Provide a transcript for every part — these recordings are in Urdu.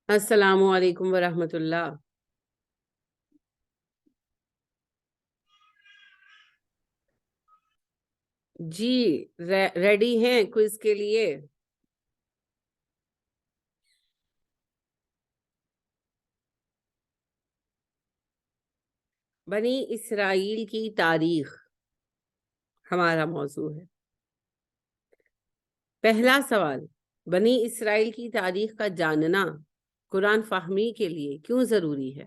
السلام علیکم ورحمۃ اللہ. جی ریڈی ہیں کوئز کے لیے؟ بنی اسرائیل کی تاریخ ہمارا موضوع ہے. پہلا سوال، بنی اسرائیل کی تاریخ کا جاننا قرآن فہمی کے لیے کیوں ضروری ہے؟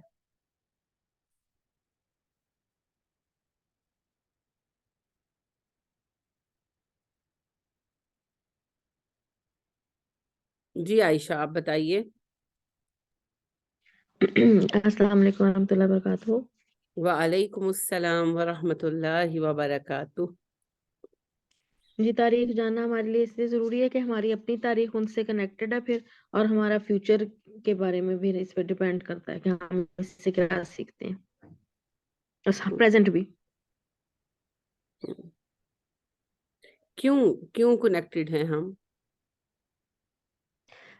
جی عائشہ آپ بتائیے. السلام علیکم ورحمۃ اللہ وبرکاتہ. وعلیکم السلام ورحمۃ اللہ وبرکاتہ. جی، تاریخ جاننا ہمارے لیے اس لیے ضروری ہے کہ ہماری اپنی تاریخ ان سے کنیکٹڈ ہے پھر، اور ہمارا فیوچر کے بارے میں بھی اس پہ ڈیپینڈ کرتا ہے کہ ہم اس سے کیا سیکھتے ہیں، پریزنٹ بھی. کیوں کنیکٹڈ ہیں ہم؟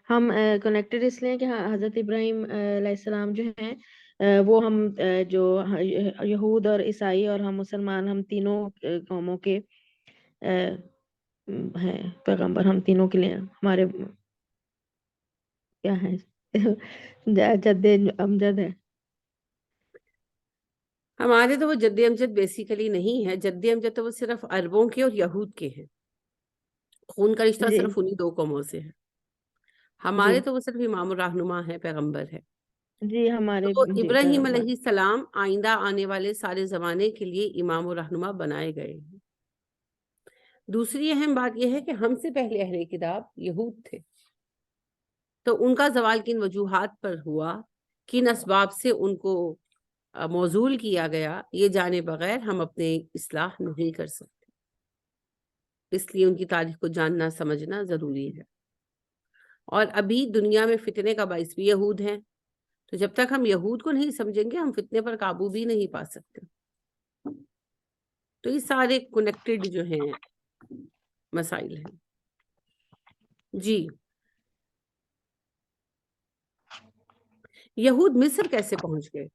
ہم کنیکٹڈ اس لیے کہ حضرت ابراہیم علیہ السلام جو ہیں وہ ہم جو یہود اور عیسائی اور ہم مسلمان، ہم تینوں قوموں کے ہیں پیغمبر. ہم تینوں کے لیے ہمارے کیا ہے جد امجد ہے. ہمارے تو وہ جد امجد بیسیکلی نہیں ہے. جد امجد تو وہ صرف عربوں کے اور یہود کے ہیں. خون کا رشتہ جی صرف انہی دو قوموں سے ہے. جی ہمارے تو وہ صرف امام الرہنما ہے، پیغمبر ہے. جی ہمارے تو جی ابراہیم پیغمبر. علیہ السلام آئندہ آنے والے سارے زمانے کے لیے امام و رہنما بنائے گئے ہیں. دوسری اہم بات یہ ہے کہ ہم سے پہلے اہل کتاب یہود تھے، تو ان کا زوال کن وجوہات پر ہوا، کن اسباب سے ان کو موصول کیا گیا، یہ جانے بغیر ہم اپنے اصلاح نہیں کر سکتے. اس لیے ان کی تاریخ کو جاننا سمجھنا ضروری ہے. اور ابھی دنیا میں فتنے کا باعث بھی یہود ہیں، تو جب تک ہم یہود کو نہیں سمجھیں گے ہم فتنے پر قابو بھی نہیں پا سکتے. تو یہ سارے کنیکٹڈ جو ہیں مسائل ہیں. جی، یہود مصر کیسے پہنچ گئے؟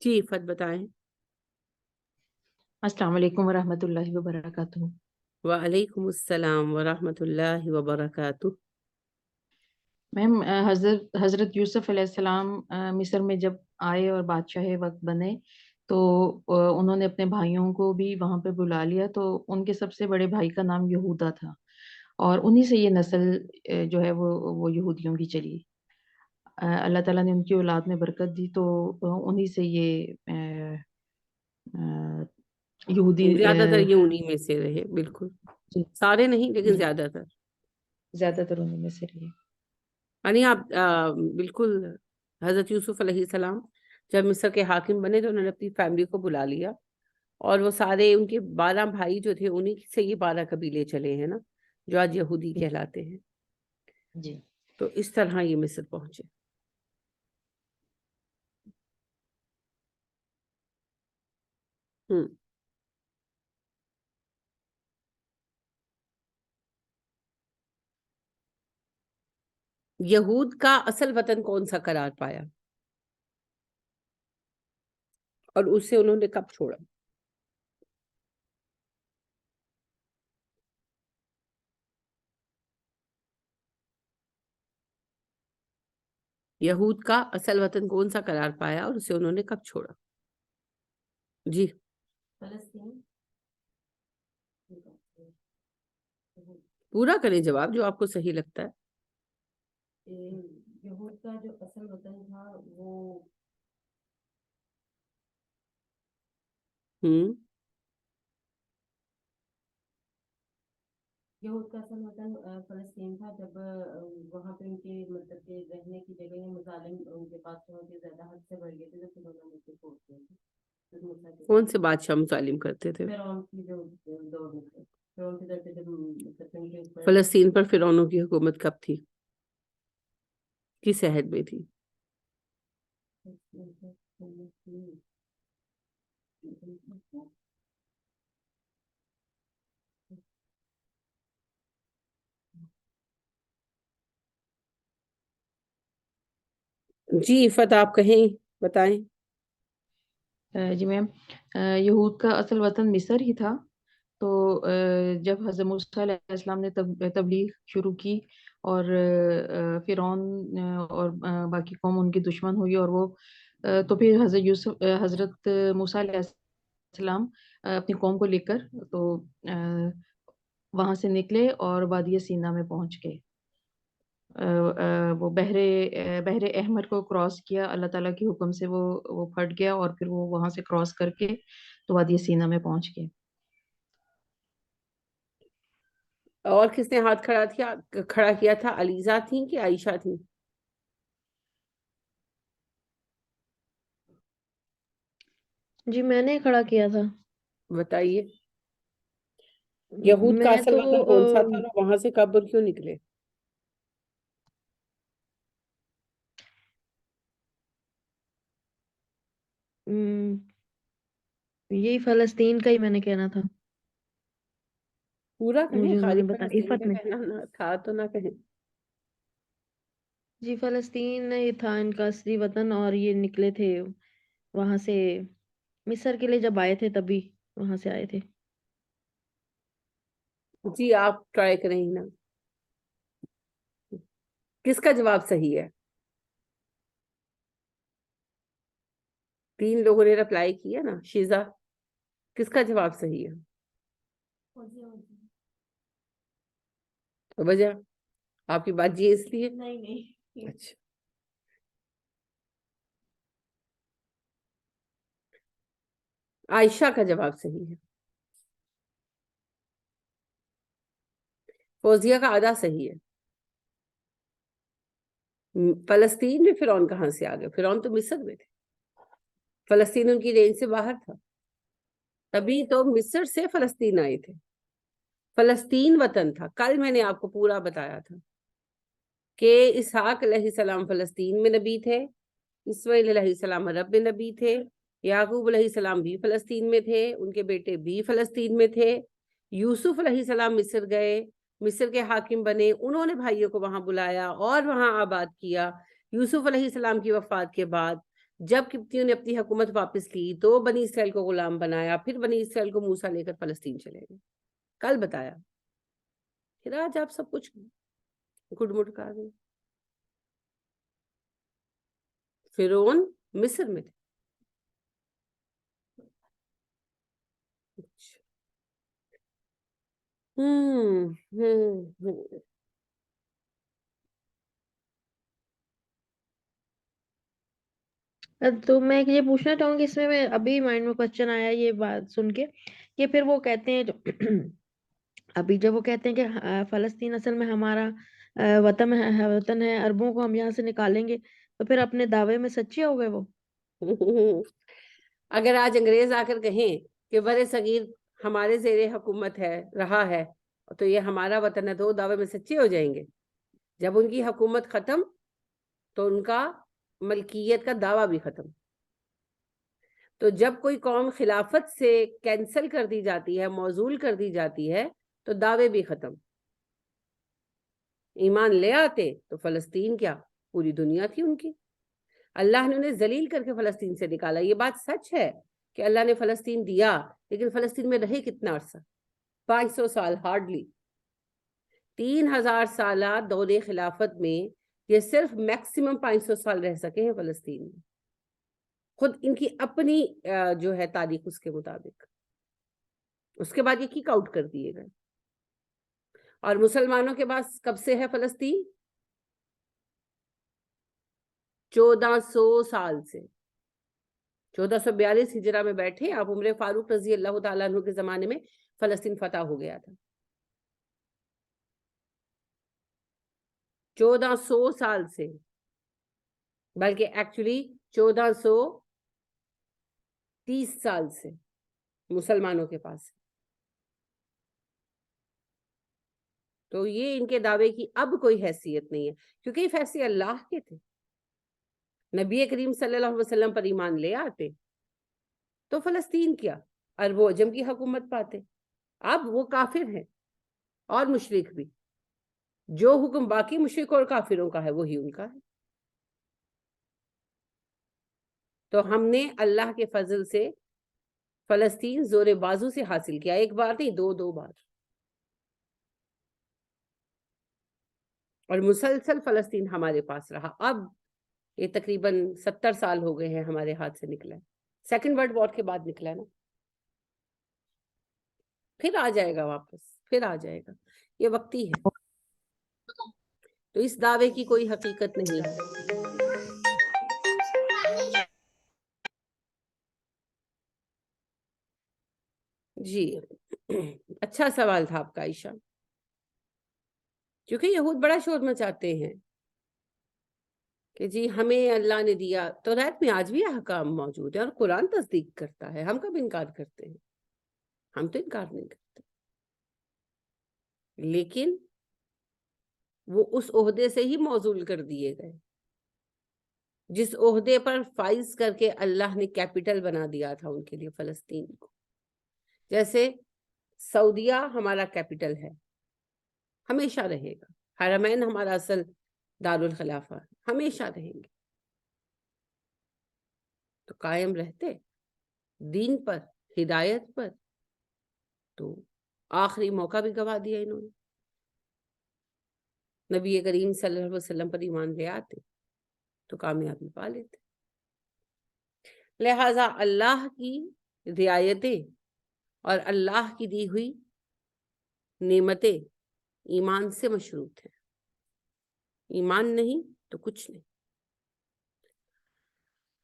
جی فت بتائیں. السلام علیکم ورحمۃ اللہ وبرکاتہ. وعلیکم السلام ورحمۃ اللہ وبرکاتہ. میم، حضرت یوسف علیہ السلام مصر میں جب آئے اور بادشاہ وقت بنے تو انہوں نے اپنے بھائیوں کو بھی وہاں پہ بلا لیا. تو ان کے سب سے بڑے بھائی کا نام یہودا تھا، اور انہی سے یہ نسل جو ہے وہ یہودیوں کی چلی. اللہ تعالیٰ نے ان کی اولاد میں برکت دی، تو انہی سے یہ یہودی زیادہ تر یہ انہی میں سے رہے. بالکل سارے نہیں لیکن جی، زیادہ تر. زیادہ تر انہی میں سے رہی. یعنی آپ بالکل، حضرت یوسف علیہ السلام جب مصر کے حاکم بنے تو انہوں نے اپنی فیملی کو بلا لیا، اور وہ سارے ان کے 12 بھائی جو تھے انہی سے یہ 12 قبیلے چلے ہیں نا، جو آج یہودی کہلاتے ہیں. جی، تو اس طرح یہ مصر پہنچے. ہم یہود کا اصل وطن کون سا قرار پایا اور اسے انہوں نے کب چھوڑا؟ یہود کا اصل وطن کون سا قرار پایا اور اسے انہوں نے کب چھوڑا؟ جی فلسطین. پورا کریں جواب جو آپ کو صحیح لگتا ہے. یہود کا جو اصل وطن تھا وہ ہم یہود کا اصل وطن فلسطین تھا. جب وہاں پہ ان کے مطلب کہ رہنے کی جگہ مظالم ان کے پاس بہت ہی زیادہ حد سے بڑھ گئے تھے، تو انہوں نے اسے چھوڑ دیا تھا. کون سے بادشاہ مظالم کرتے تھے؟ فرعون کی جو دور میں تھے، فرعون کے دور پہ جب مطلب ان کے اوپر فلسطین پر فرعونوں کی حکومت کب تھی؟ کس عہد میں تھی؟ جی فتح آپ کہیں بتائیں. جی میم، یہود کا اصل وطن مصر ہی تھا. تو جب حضرت موسیٰ علیہ السلام نے تبلیغ شروع کی اور فرعون اور باقی قوم ان کی دشمن ہوئی، اور وہ تو پھر حضرت موسیٰ علیہ السلام اپنی قوم کو لے کر تو وہاں سے نکلے اور وادی سینا میں پہنچ گئے. وہ بحر احمر کو کراس کیا، اللہ تعالیٰ کے حکم سے وہ پھٹ گیا، اور پھر وہ وہاں سے کراس کر کے تو وادی سینا میں پہنچ گئے. اور کس نے ہاتھ کھڑا کیا تھا؟ علیزہ تھیں کہ عائشہ تھیں؟ جی میں نے کھڑا کیا تھا. بتائیے. یہود کا میں اصل تو وطن کون سا تھا اور وہاں سے کب اور کیوں نکلے؟ یہی فلسطین کا ہی میں نے کہنا تھا. پورا کہیں، مجھے انہوں خالی نے بتایا فلسطین عفت کا نے. کہنا نہ تھا تو نہ کہیں. جی فلسطین یہ تھا ان کا اصلی وطن، اور یہ نکلے تھے وہاں سے مصر کے لیے جب آئے تھے تبھی وہاں سے آئے تھے. جی آپ ٹرائی کریں نا. کس کا جواب صحیح ہے؟ 3 لوگوں نے رپلائی کیا نا. شیزا کس کا جواب صحیح ہے؟ وجہ آپ کی بات جی اس لیے نہیں. اچھا عائشہ کا جواب صحیح ہے. فوزیہ کا آدھا صحیح ہے. فلسطین میں فرعون کہاں سے آ گئے؟ فرعون تو مصر میں تھے. فلسطین ان کی رینج سے باہر تھا، تبھی تو مصر سے فلسطین آئے تھے. فلسطین وطن تھا. کل میں نے آپ کو پورا بتایا تھا کہ اسحاق علیہ السلام فلسطین میں نبی تھے، اسماعیل علیہ السلام عرب میں نبی تھے، یعقوب علیہ السلام بھی فلسطین میں تھے، ان کے بیٹے بھی فلسطین میں تھے. یوسف علیہ السلام مصر گئے، مصر کے حاکم بنے، انہوں نے بھائیوں کو وہاں بلایا اور وہاں آباد کیا. یوسف علیہ السلام کی وفات کے بعد جب قبطیوں نے اپنی حکومت واپس لی تو بنی اسرائیل کو غلام بنایا، پھر بنی اسرائیل کو موسیٰ لے کر فلسطین چلے گئے. کل بتایا. پھر آج آپ سب کچھ گڈ مڈ کر دیں. فرعون مصر میں تھے. تو میں یہ پوچھنا چاہوں گی اس میں ابھی مائنڈ میں کوشچن آیا یہ بات سن کے کہ پھر وہ کہتے ہیں ابھی جب وہ کہتے ہیں کہ فلسطین اصل میں ہمارا وطن ہے، عربوں کو ہم یہاں سے نکالیں گے، تو پھر اپنے دعوے میں سچے ہو گئے وہ. اگر آج انگریز آ کر کہیں کہ بر صغیر ہمارے زیر حکومت ہے رہا ہے تو یہ ہمارا وطن ہے، تو وہ دعوے میں سچے ہو جائیں گے. جب ان کی حکومت ختم تو ان کا ملکیت کا دعویٰ بھی ختم. تو جب کوئی قوم خلافت سے کینسل کر دی جاتی ہے، موزول کر دی جاتی ہے، تو دعوے بھی ختم. ایمان لے آتے تو فلسطین کیا پوری دنیا تھی ان کی. اللہ نے انہیں ذلیل کر کے فلسطین سے نکالا. یہ بات سچ ہے کہ اللہ نے فلسطین دیا، لیکن فلسطین میں رہے کتنا عرصہ؟ 500 سال ہارڈلی. 3000 سالہ دور خلافت میں یہ صرف میکسیمم 500 سال رہ سکے ہیں فلسطین میں، خود ان کی اپنی جو ہے تاریخ اس کے مطابق. اس کے بعد یہ کک آؤٹ کر دیے گئے. اور مسلمانوں کے پاس کب سے ہے فلسطین؟ 1400 سال سے. 1442 ہجرہ میں بیٹھے آپ، عمر فاروق رضی اللہ تعالیٰ عنہ کے زمانے میں فلسطین فتح ہو گیا تھا. 1400 سال سے، بلکہ ایکچولی 1430 سال سے مسلمانوں کے پاس. تو یہ ان کے دعوے کی اب کوئی حیثیت نہیں ہے، کیونکہ یہ فیصلے اللہ کے تھے. نبی کریم صلی اللہ علیہ وسلم پر ایمان لے آتے تو فلسطین کیا عرب و عجم کی حکومت پاتے. اب وہ کافر ہیں اور مشرک بھی. جو حکم باقی مشرک اور کافروں کا ہے وہی ان کا ہے. تو ہم نے اللہ کے فضل سے فلسطین زور بازو سے حاصل کیا، ایک بار نہیں، دو بار، اور مسلسل فلسطین ہمارے پاس رہا. اب یہ تقریباً 70 سال ہو گئے ہیں ہمارے ہاتھ سے نکلا ہے. سیکنڈ ورلڈ وار کے بعد نکلا ہے نا. پھر آ جائے گا واپس، پھر آ جائے گا، یہ وقتی ہے. تو اس دعوے کی کوئی حقیقت نہیں ہے. جی اچھا سوال تھا آپ کا عائشہ، کیونکہ یہود بڑا شور مچاتے ہیں کہ جی ہمیں اللہ نے دیا. توریت میں آج بھی احکام موجود ہیں اور قرآن تصدیق کرتا ہے. ہم کب انکار کرتے ہیں؟ ہم تو انکار نہیں کرتے، لیکن وہ اس عہدے سے ہی موصول کر دیے گئے جس عہدے پر فائز کر کے اللہ نے کیپٹل بنا دیا تھا ان کے لیے فلسطین کو. جیسے سعودیہ ہمارا کیپٹل ہے، ہمیشہ رہے گا. حرمین ہمارا اصل دارالخلافہ ہے، ہمیشہ رہیں گے. تو قائم رہتے دین پر، ہدایت پر، تو آخری موقع بھی گوا دیا انہوں نے. نبی کریم صلی اللہ علیہ وسلم پر ایمان لے آتے تو کامیابی پا لیتے. لہذا اللہ کی رعایتیں اور اللہ کی دی ہوئی نعمتیں ایمان سے مشروط ہیں. ایمان نہیں تو کچھ نہیں.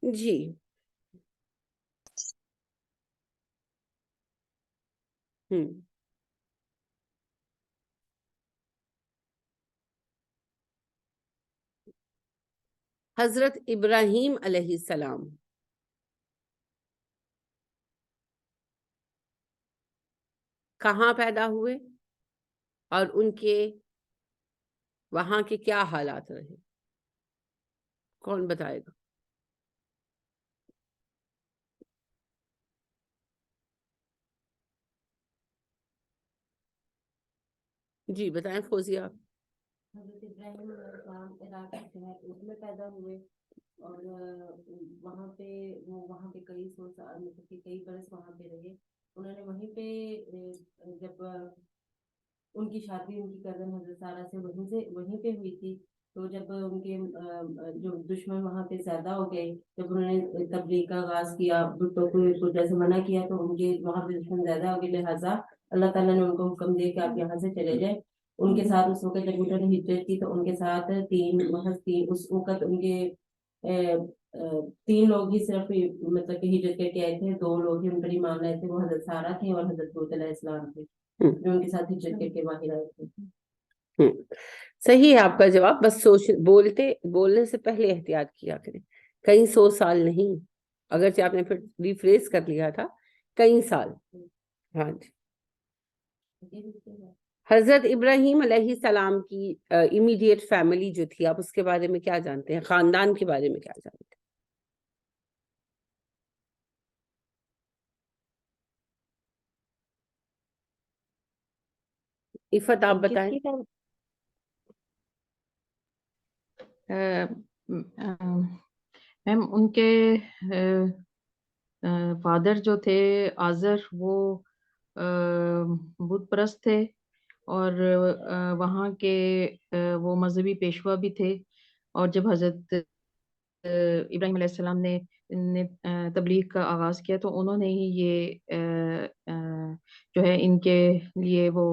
جی حضرت ابراہیم علیہ السلام کہاں پیدا ہوئے اور ان کے وہاں کے کیا حالات رہے؟ کون بتائے گا؟ جی بتائیں فوزیہ آپ. حضرت ابراہیم علیہ السلام عراق کے شہر اس میں پیدا ہوئے، اور وہاں پہ کئی سو سال، مطلب کہ کئی برس وہاں پہ رہے. انہوں نے وہیں پہ جب ان کی شادی ان کی کزن حضرت سارہ سے وہیں پہ ہوئی تھی، تو جب ان کے جو دشمن وہاں پہ زیادہ ہو گئے، جب انہوں نے تبلیغ کا آغاز کیا، بتوں کو جیسے منع کیا، تو ان کے وہاں پہ دشمن زیادہ ہو گئے. لہٰذا اللہ تعالیٰ نے ان کو حکم دیا کہ آپ یہاں سے چلے جائیں. ان کے ساتھ اس وقت جب انہوں نے ہجرت کی تو ان کے ساتھ اس وقت ان کے 3 لوگ ہی صرف مطلب کہ ہجرت کر کے آئے تھے. 2 لوگ ہی ان پر ایمان لائے تھے، وہ حضرت سارہ تھے اور حضرت لوط علیہ السلام تھے، جو ان کے ساتھ ہجرت کر کے باہر آئے تھے. صحیح ہے آپ کا جواب. بس بولنے سے پہلے احتیاط کیا کریں. کئی 100 سال نہیں، اگرچہ آپ نے پھر ریفریز کر لیا تھا، کئی سال. ہاں جی. حضرت ابراہیم علیہ السلام کی امیڈیٹ فیملی جو تھی، آپ اس کے بارے میں کیا جانتے ہیں؟ خاندان کے بارے میں کیا جانتے ہیں؟ عفت آپ بتائیں. میم ان کے فادر جو تھے آزر، وہ بت پرست تھے، اور وہاں کے وہ مذہبی پیشوا بھی تھے. اور جب حضرت ابراہیم علیہ السلام نے تبلیغ کا آغاز کیا تو انہوں نے ہی یہ جو ہے ان کے لیے وہ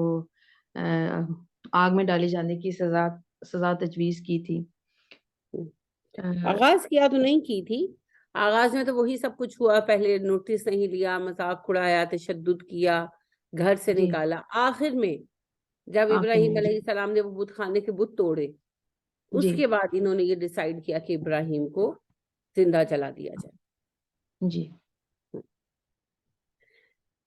آگ میں ڈالے جانے کی سزا تجویز کی تھی. آغاز کیا تو نہیں کی تھی، آغاز میں تو وہی سب کچھ ہوا. پہلے نوٹس نہیں لیا، مذاق اڑایا، تشدد کیا، گھر سے جی. نکالا. آخر میں جب ابراہیم علیہ السلام نے وہ بت خانے کے بت توڑے، اس جی کے بعد انہوں نے یہ ڈیسائیڈ کیا کہ ابراہیم کو زندہ چلا دیا جائے. جی.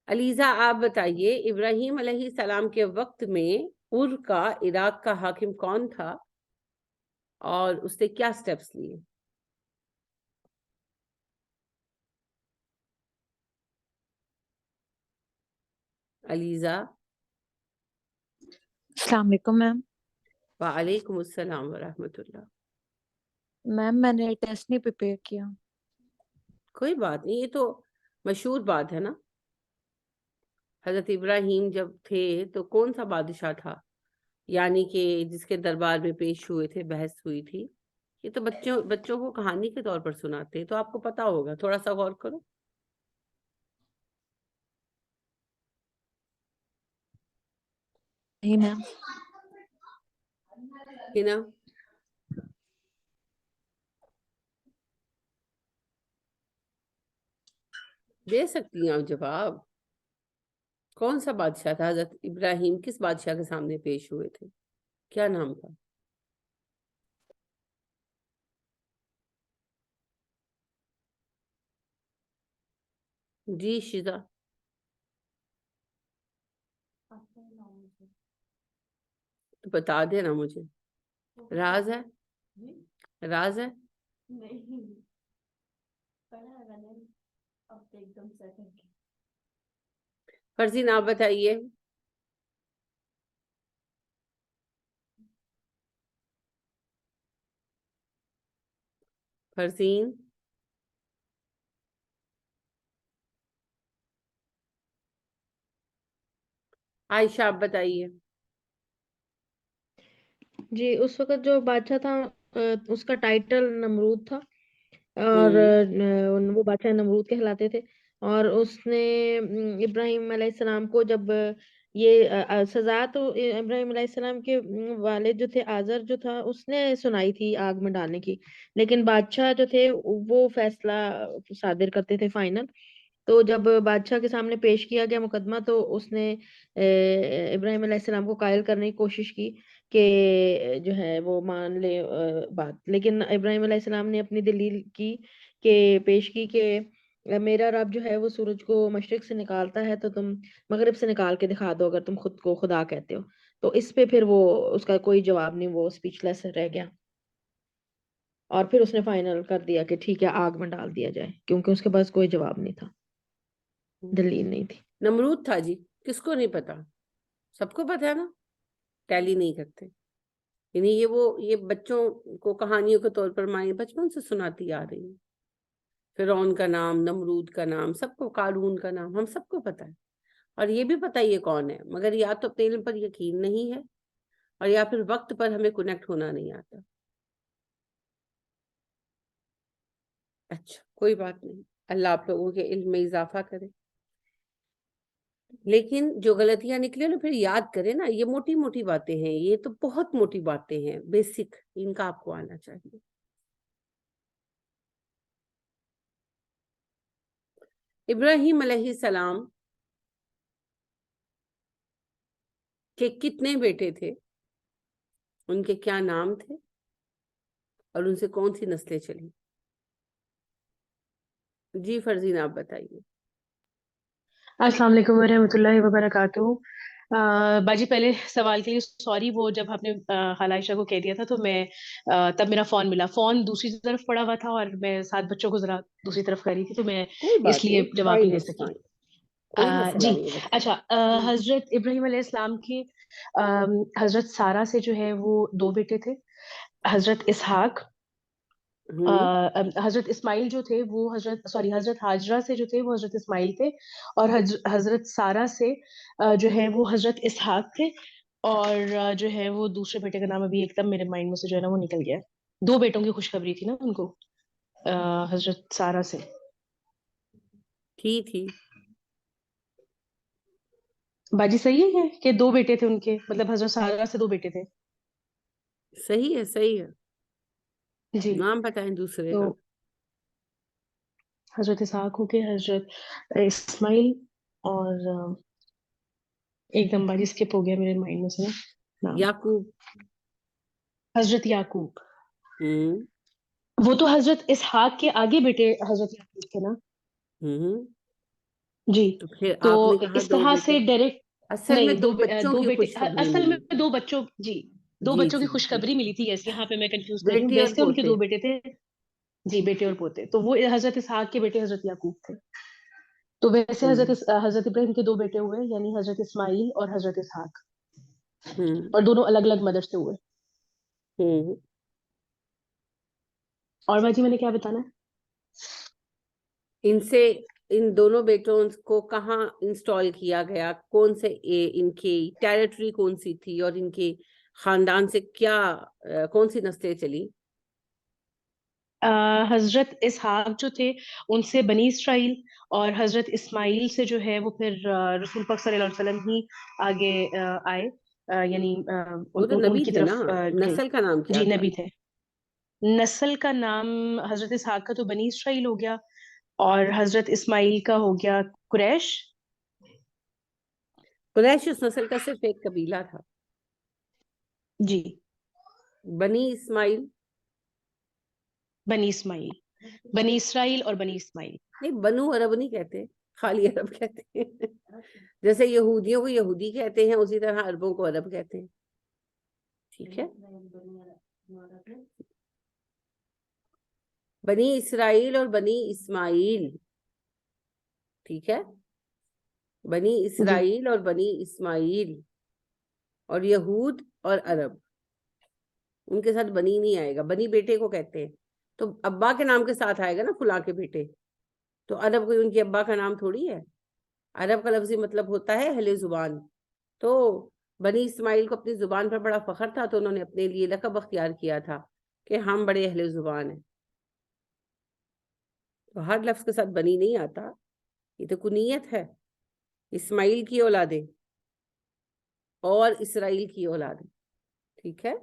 علیزہ آپ بتائیے، ابراہیم علیہ السلام کے وقت میں عر کا عراق کا حاکم کون تھا اور اس نے کیا سٹیپس لیے؟ علیزہ. السلام علیکم میم. وعلیکم السلام ورحمۃ اللہ. میم میں نے ٹیسٹ نہیں پریپیئر کیا. کوئی بات نہیں، یہ تو مشہور بات ہے نا. حضرت ابراہیم جب تھے تو کون سا بادشاہ تھا یعنی کہ جس کے دربار میں پیش ہوئے تھے، بحث ہوئی تھی؟ یہ تو بچوں کو کہانی کے طور پر سناتے ہیں، تو آپ کو پتا ہوگا، تھوڑا سا غور کرو. نہیں میم. ہے نا؟ دے سکتی ہیں آپ جواب. کون سا بادشاہ تھا؟ حضرت ابراہیم کس بادشاہ کے سامنے پیش ہوئے تھے؟ کیا نام تھا؟ جی شیزا، تو بتا دینا مجھے. راز ہے؟ راز ہے؟ فرزین آپ بتائیے. فرزین، عائشہ آپ بتائیے. جی اس وقت جو بادشاہ تھا اس کا ٹائٹل نمرود تھا، اور وہ بادشاہ نمرود کہلاتے تھے. اور اس نے ابراہیم علیہ السلام کو جب یہ سزا تو ابراہیم علیہ السلام کے والد جو تھے آزر جو تھا اس نے سنائی تھی آگ میں ڈالنے کی، لیکن بادشاہ جو تھے وہ فیصلہ صادر کرتے تھے فائنل. تو جب بادشاہ کے سامنے پیش کیا گیا مقدمہ تو اس نے ابراہیم علیہ السلام کو قائل کرنے کی کوشش کی کہ جو ہے وہ مان لے بات، لیکن ابراہیم علیہ السلام نے اپنی دلیل کی کہ پیش کی کہ میرا رب جو ہے وہ سورج کو مشرق سے نکالتا ہے تو تم مغرب سے نکال کے دکھا دو اگر تم خود کو خدا کہتے ہو. تو اس پہ پھر وہ اس کا کوئی جواب نہیں، وہ اسپیچ لیس رہ گیا. اور پھر اس نے فائنل کر دیا کہ ٹھیک ہے آگ میں ڈال دیا جائے، کیونکہ اس کے پاس کوئی جواب نہیں تھا، دلیل نہیں تھی. نمرود تھا جی، کس کو نہیں پتا؟ سب کو پتا ہے نا، ٹیلی نہیں کرتے. یعنی یہ بچوں کو کہانیوں کے طور پر مائیں بچپن سے سناتی آ رہی ہیں. فرعون کا نام، نمرود کا نام، سب کو، قارون کا نام، ہم سب کو پتا ہے. اور یہ بھی پتا یہ کون ہے، مگر یا تو اپنے علم پر یقین نہیں ہے اور یا پھر وقت پر ہمیں کنیکٹ ہونا نہیں آتا. اچھا کوئی بات نہیں، اللہ آپ لوگوں کے علم میں اضافہ کرے. لیکن جو غلطیاں نکلے نا پھر یاد کریں نا، یہ موٹی موٹی باتیں ہیں، یہ تو بہت موٹی باتیں ہیں، بیسک ان کا آپ کو آنا چاہیے. ابراہیم علیہ السلام کے کتنے بیٹے تھے، ان کے کیا نام تھے، اور ان سے کون سی نسلیں چلی؟ جی فرزین آپ بتائیے. السلام علیکم ورحمۃ اللہ وبرکاتہ. باجی پہلے سوال کے لیے سوری، وہ جب آپ نے خالہ عائشہ کو کہہ دیا تھا تو میں تب میرا فون ملا، فون دوسری طرف پڑا ہوا تھا اور میں 7 بچوں کو ذرا دوسری طرف کر رہی تھی، تو میں کوئی اس بات لیے نہیں، جواب فائن نہیں دے از سکی. فائن، کوئی مسئلہ جی نہیں ہے. بتائیں. اچھا، حضرت ابراہیم علیہ السلام کی حضرت سارہ سے جو ہے وہ 2 بیٹے تھے، حضرت اسحاق. حضرت اسماعیل جو تھے وہ حضرت ہاجرہ سے جو تھے وہ حضرت اسماعیل تھے، اور حضرت سارہ سے جو ہے وہ حضرت اسحاق تھے. اور جو ہے وہ دوسرے بیٹے کا نام ابھی ایک دم میرے مائنڈ میں سے جو ہے نا وہ نکل گیا. 2 بیٹوں کی خوشخبری تھی نا ان کو حضرت سارہ سے. تھی باجی صحیح ہے کہ 2 بیٹے تھے ان کے، مطلب حضرت سارہ سے 2 بیٹے تھے. صحیح ہے، صحیح ہے. جی نام بتائیں دوسرے تو کا. حضرت اسحاق ہو کے حضرت اسماعیل، اور ایک دم باجی اسکپ ہو گیا میرے مائنڈ میں سے نام، یعقوب. حضرت یعقوب. ہوں وہ تو حضرت اسحاق کے آگے بیٹے حضرت یعقوب تھے نا. ہوں جی تو پھر تو آپ نے کہا اس 2 طرح بیٹے، سے ڈائریکٹ اصل میں نہیں، 2 بچوں 2 کی بیٹے خوشخبری اصل ملی میں تھی. 2 بچوں، جی 2 جی بچوں کی جی جی، خوشخبری ملی تھی. یس یہاں پہ میں کنفیوز کر رہی ہوں، بیٹی اور ویسے ان کے 2 پوتے. بیٹے تھے. جی بیٹے اور پوتے، تو وہ حضرت اسحاق کے بیٹے حضرت یعقوب تھے. تو ویسے حضرت ابراہیم کے 2 بیٹے ہوئے، یعنی حضرت اسماعیل اور حضرت اسحاق، ہوں اور دونوں الگ الگ مدر سے ہوئے. ہوں اور باجی میں نے کیا بتانا ہے؟ ان سے ان دونوں بیٹوں کو کہاں انسٹال کیا گیا, کون سے ان کی ٹیریٹری کون سی تھی, اور ان کے خاندان سے کیا کون سی نسلیں چلی؟ حضرت اسحاق جو تھے ان سے بنی اسرائیل, اور حضرت اسماعیل سے جو ہے وہ پھر رسول پاک صلی اللہ علیہ وسلم ہی آگے آئے, یعنی وہ تو ان نبی کی تھے نا, طرف نسل کا نام کیا جی تھا؟ نبی تھے. نسل کا نام حضرت اسحاق کا تو بنی اسرائیل ہو گیا, اور حضرت اسماعیل کا ہو گیا قریش. قریش اس نسل کا صرف ایک قبیلہ تھا. جی بنی اسماعیل بنی اسماعیل, بنی اسرائیل اور بنی اسماعیل. نہیں, بنو عرب نہیں کہتے, خالی عرب کہتے ہیں. جیسے یہودیوں کو یہودی کہتے ہیں, اسی طرح عربوں کو عرب کہتے ہیں. ٹھیک ہے, بنی اسرائیل اور بنی اسماعیل. ٹھیک ہے, بنی اسرائیل اور بنی اسماعیل اور یہود اور عرب, ان کے ساتھ بنی نہیں آئے گا. بنی بیٹے کو کہتے ہیں, تو ابا کے نام کے ساتھ آئے گا نا فلاں کے بیٹے. تو عرب کوئی ان کے ابا کا نام تھوڑی ہے. عرب کا لفظی مطلب ہوتا ہے اہل زبان. تو بنی اسماعیل کو اپنی زبان پر بڑا فخر تھا, تو انہوں نے اپنے لیے لقب اختیار کیا تھا کہ ہم بڑے اہل زبان ہیں. تو ہر لفظ کے ساتھ بنی نہیں آتا, یہ تو کنیت ہے. اسماعیل کی اولادیں اور اسرائیل کی اولادیں. ٹھیک ہے,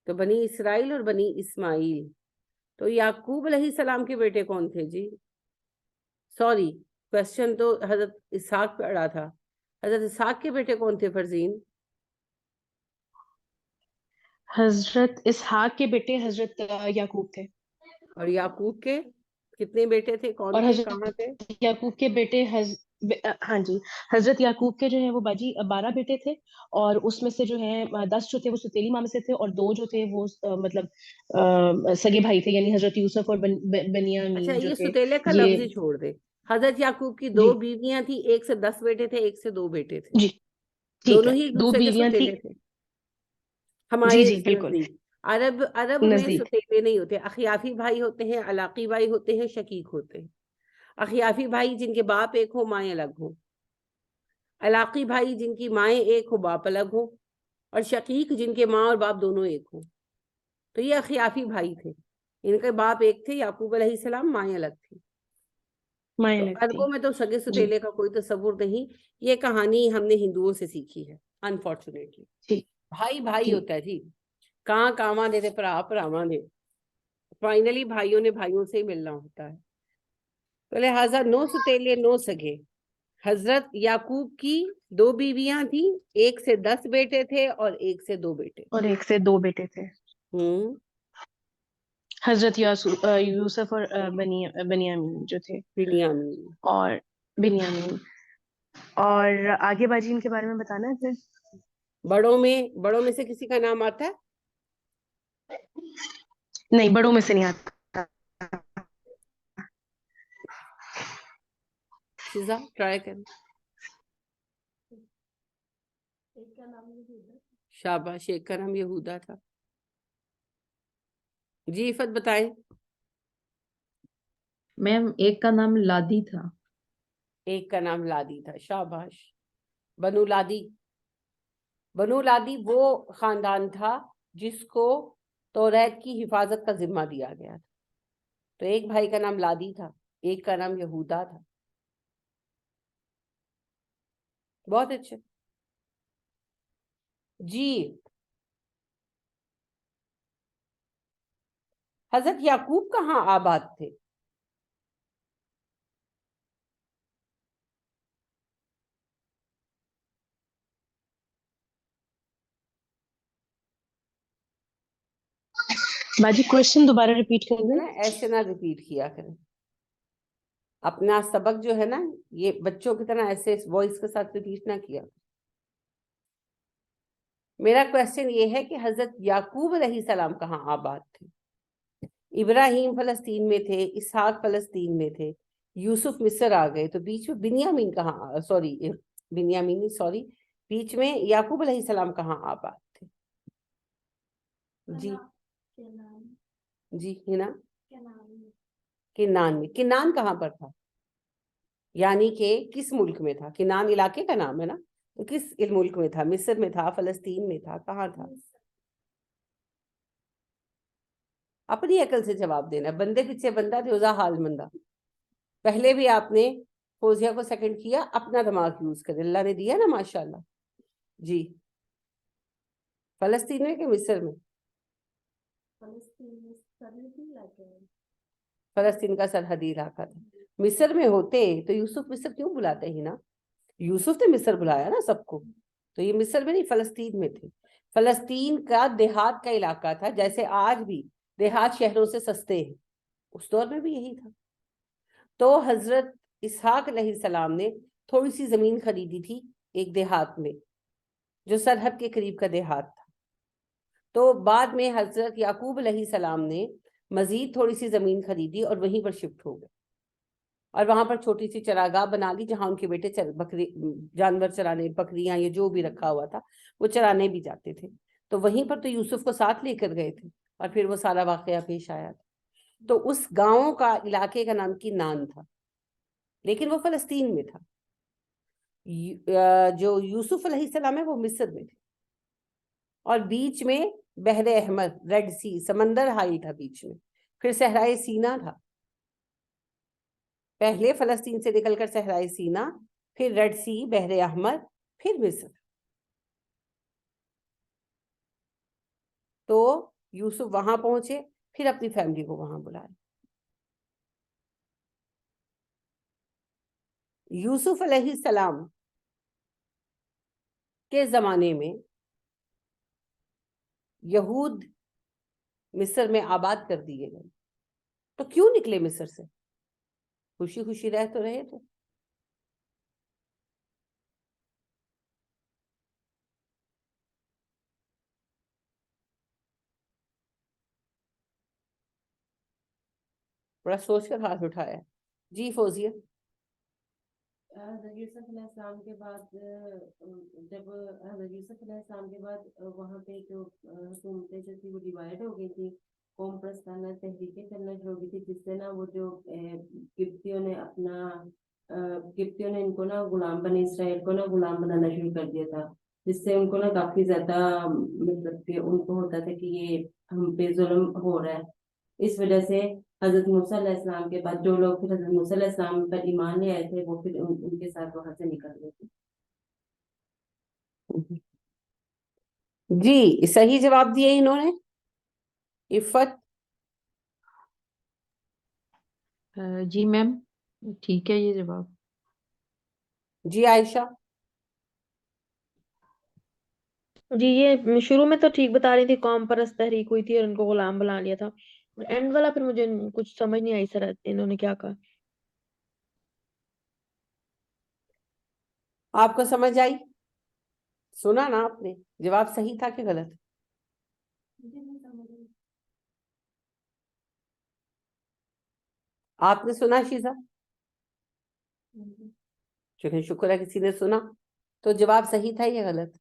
تو بنی اسرائیل اور بنی اسماعیل. تو یعقوب علیہ السلام کے بیٹے کون تھے جی؟ سوری, کوشچن تو حضرت اسحاق پہ اڑا تھا. حضرت اسحاق کے بیٹے کون تھے فرزین؟ حضرت اسحاق کے بیٹے حضرت یعقوب تھے. اور یعقوب کے کتنے بیٹے تھے, کون اور تھے, حضرت کہاں تھے؟ یعقوب کے بیٹے ہاں جی, حضرت یعقوب کے جو ہیں وہ باجی 12 بیٹے تھے, اور اس میں سے جو ہیں 10 جو تھے وہ ستیلی ماں میں سے تھے, اور 2 جو تھے وہ مطلب سگے بھائی تھے, یعنی حضرت یوسف اور اچھا, بنیامین جو یہ تھے. ستیلے کا لفظ ہی یہ چھوڑ دے. حضرت یعقوب کی 2 جی بیویاں تھیں, ایک سے 10 بیٹے تھے, ایک سے 2 بیٹے تھے. جی ٹھیک دونوں ہے, ہی ایک 2 دوسرے کے بیویاں تھی. ستیلے تھے جی ہمارے جی بالکل نزدیک. عرب میں نزدیک. ستیلے نہیں ہوتے, اخیافی بھائی ہوتے ہیں, علاقی بھائی ہوتے ہیں, شقیق ہوتے ہیں. اخیافی بھائی جن کے باپ ایک ہو مائیں الگ ہو, علاقی بھائی جن کی مائیں ایک ہو باپ الگ ہو, اور شقیق جن کے ماں اور باپ دونوں ایک ہوں. تو یہ اخیافی بھائی تھے, ان کے باپ ایک تھے یعقوب علیہ السلام, مائیں الگ تھی. مائیں تو لگتی. عربوں میں تو سگے جی ستیلے کا کوئی تصور نہیں. یہ کہانی ہم نے ہندوؤں سے سیکھی ہے انفارچونیٹلی. جی بھائی بھائی جی ہوتا ہے جی, کہاں کاواں دے پرا پراواں دے, فائنلی بھائیوں نے بھائیوں سے ہی ملنا ہوتا ہے. تو لہٰذا 9 ستیلے 9 سگے. حضرت یعقوب کی 2 بیویاں تھیں, ایک سے 10 بیٹے تھے اور ایک سے 2 بیٹے. اور ایک سے 2 بیٹے تھے, حضرت یوسف اور بنیامین جو تھے, بنیامین. اور بنیامین. اور آگے باجی ان کے بارے میں بتانا ہے پھر. بڑوں میں سے کسی کا نام آتا ہے؟ نہیں, بڑوں میں سے نہیں آتا. شیزا ٹرائی کریں. شاباش, ایک کا نام یہودا تھا. جی عفت بتائیں. میم ایک کا نام لادی تھا. ایک کا نام لادی تھا, شاباش. بنو لادی. بنو لادی وہ خاندان تھا جس کو توریت کی حفاظت کا ذمہ دیا گیا تھا. تو ایک بھائی کا نام لادی تھا, ایک کا نام یہودا تھا. بہت اچھے. جی حضرت یعقوب کہاں آباد تھے؟ باجی کوشچن دوبارہ ریپیٹ کر دیں. ایسے نہ ریپیٹ کیا کریں. اپنا سبق جو ہے نا, یہ بچوں کی طرح ایسے وائس کے ساتھ ریپیٹ نہ کیا. میرا کوشچن یہ ہے کہ حضرت یعقوب علیہ السلام کہاں آباد تھے؟ ابراہیم فلسطین میں تھے, اسحاق فلسطین میں تھے, یوسف مصر آ گئے, تو بیچ میں بنیامین کہاں, سوری بیچ میں یعقوب علیہ السلام کہاں آباد تھے؟ جی جی ہنا کنان میں. کنان کہاں پر تھا؟ یعنی کہ کس ملک میں تھا؟ کنان علاقے کا نام ہے نا, تو کس ملک میں تھا؟ مصر میں تھا, فلسطین میں تھا, کہاں تھا؟ اپنی عقل سے جواب دینا. بندے پیچھے بندہ دیوزا حال مندہ. پہلے بھی آپ نے فوزیہ کو سیکنڈ کیا, اپنا دماغ یوز کرے, اللہ نے دیا نا ماشاءاللہ. جی فلسطین میں کہ مصر میں؟ فلسطین کا سرحدی علاقہ تھا. مصر میں ہوتے تو یوسف مصر کیوں بلاتے ہی نا؟ یوسف نے مصر بلایا نا سب کو, تو یہ مصر میں نہیں فلسطین میں تھے. فلسطین کا دیہات کا علاقہ تھا, جیسے آج بھی دیہات شہروں سے سستے ہیں, اس دور میں بھی یہی تھا. تو حضرت اسحاق علیہ السلام نے تھوڑی سی زمین خریدی تھی ایک دیہات میں, جو سرحد کے قریب کا دیہات تھا. تو بعد میں حضرت یعقوب علیہ السلام نے مزید تھوڑی سی زمین خریدی اور وہیں پر شفٹ ہو گئے, اور وہاں پر چھوٹی سی چراگاہ بنا لی, جہاں ان کے بیٹے بکری جانور چرانے, بکریاں یہ جو بھی رکھا ہوا تھا وہ چرانے بھی جاتے تھے. تو وہیں پر تو یوسف کو ساتھ لے کر گئے تھے, اور پھر وہ سارا واقعہ پیش آیا تھا. تو اس گاؤں کا علاقے کا نام کنان تھا, لیکن وہ فلسطین میں تھا. جو یوسف علیہ السلام ہے وہ مصر میں تھے, اور بیچ میں بحر احمر, ریڈ سی, سمندر حائل تھا بیچ میں. پھر صحرائے سینا تھا, پہلے فلسطین سے نکل کر صحرائے سینا, پھر ریڈ سی, بحر احمر, پھر مصر. تو یوسف وہاں پہنچے, پھر اپنی فیملی کو وہاں بلائے. یوسف علیہ السلام کے زمانے میں یہود مصر میں آباد کر دیے گئے, تو کیوں نکلے مصر سے؟ خوشی خوشی رہ تو رہے تھے. بڑا سوچ کر ہاتھ اٹھایا. جی فوزیہ. حضرت یوسف علیہ السلام کے بعد, جب حضرت یوسف علیہ السلام کے بعد وہاں پہ جو حکومتیں جو تھی وہ ڈیوائڈ ہو گئی تھی, قوم پرستانہ تحریکیں کرنا شروع ہو گئی تھی, جس سے نا وہ جو قبطیوں نے ان کو نا غلام بنی اسرائیل کو نا غلام بنانا شروع کر دیا تھا, جس سے ان کو نا کافی زیادہ مطلب کہ ان کو ہوتا تھا کہ یہ ہم پہ ظلم ہو رہا ہے. اس وجہ سے حضرت موسیٰ علیہ السلام کے بعد جو لوگ پھر حضرت موسیٰ علیہ السلام پر ایمان لے آئے تھے, وہ پھر ان کے ساتھ وہاں سے نکل گئے تھے. جی صحیح جواب دیے انہوں نے. عفت. جی میم ٹھیک ہے یہ جواب. جی عائشہ. جی یہ شروع میں تو ٹھیک بتا رہی تھی, قوم پرست تحریک ہوئی تھی اور ان کو غلام بنا لیا تھا. اینڈ والا پھر مجھے کچھ سمجھ نہیں آئی سر, انہوں نے کیا کہا. آپ کو سمجھ آئی؟ سنا نا آپ نے, جواب صحیح تھا کہ غلط؟ آپ نے سنا شیزا؟ چلیے شکر ہے کسی نے سنا. تو جواب صحیح تھا یا غلط؟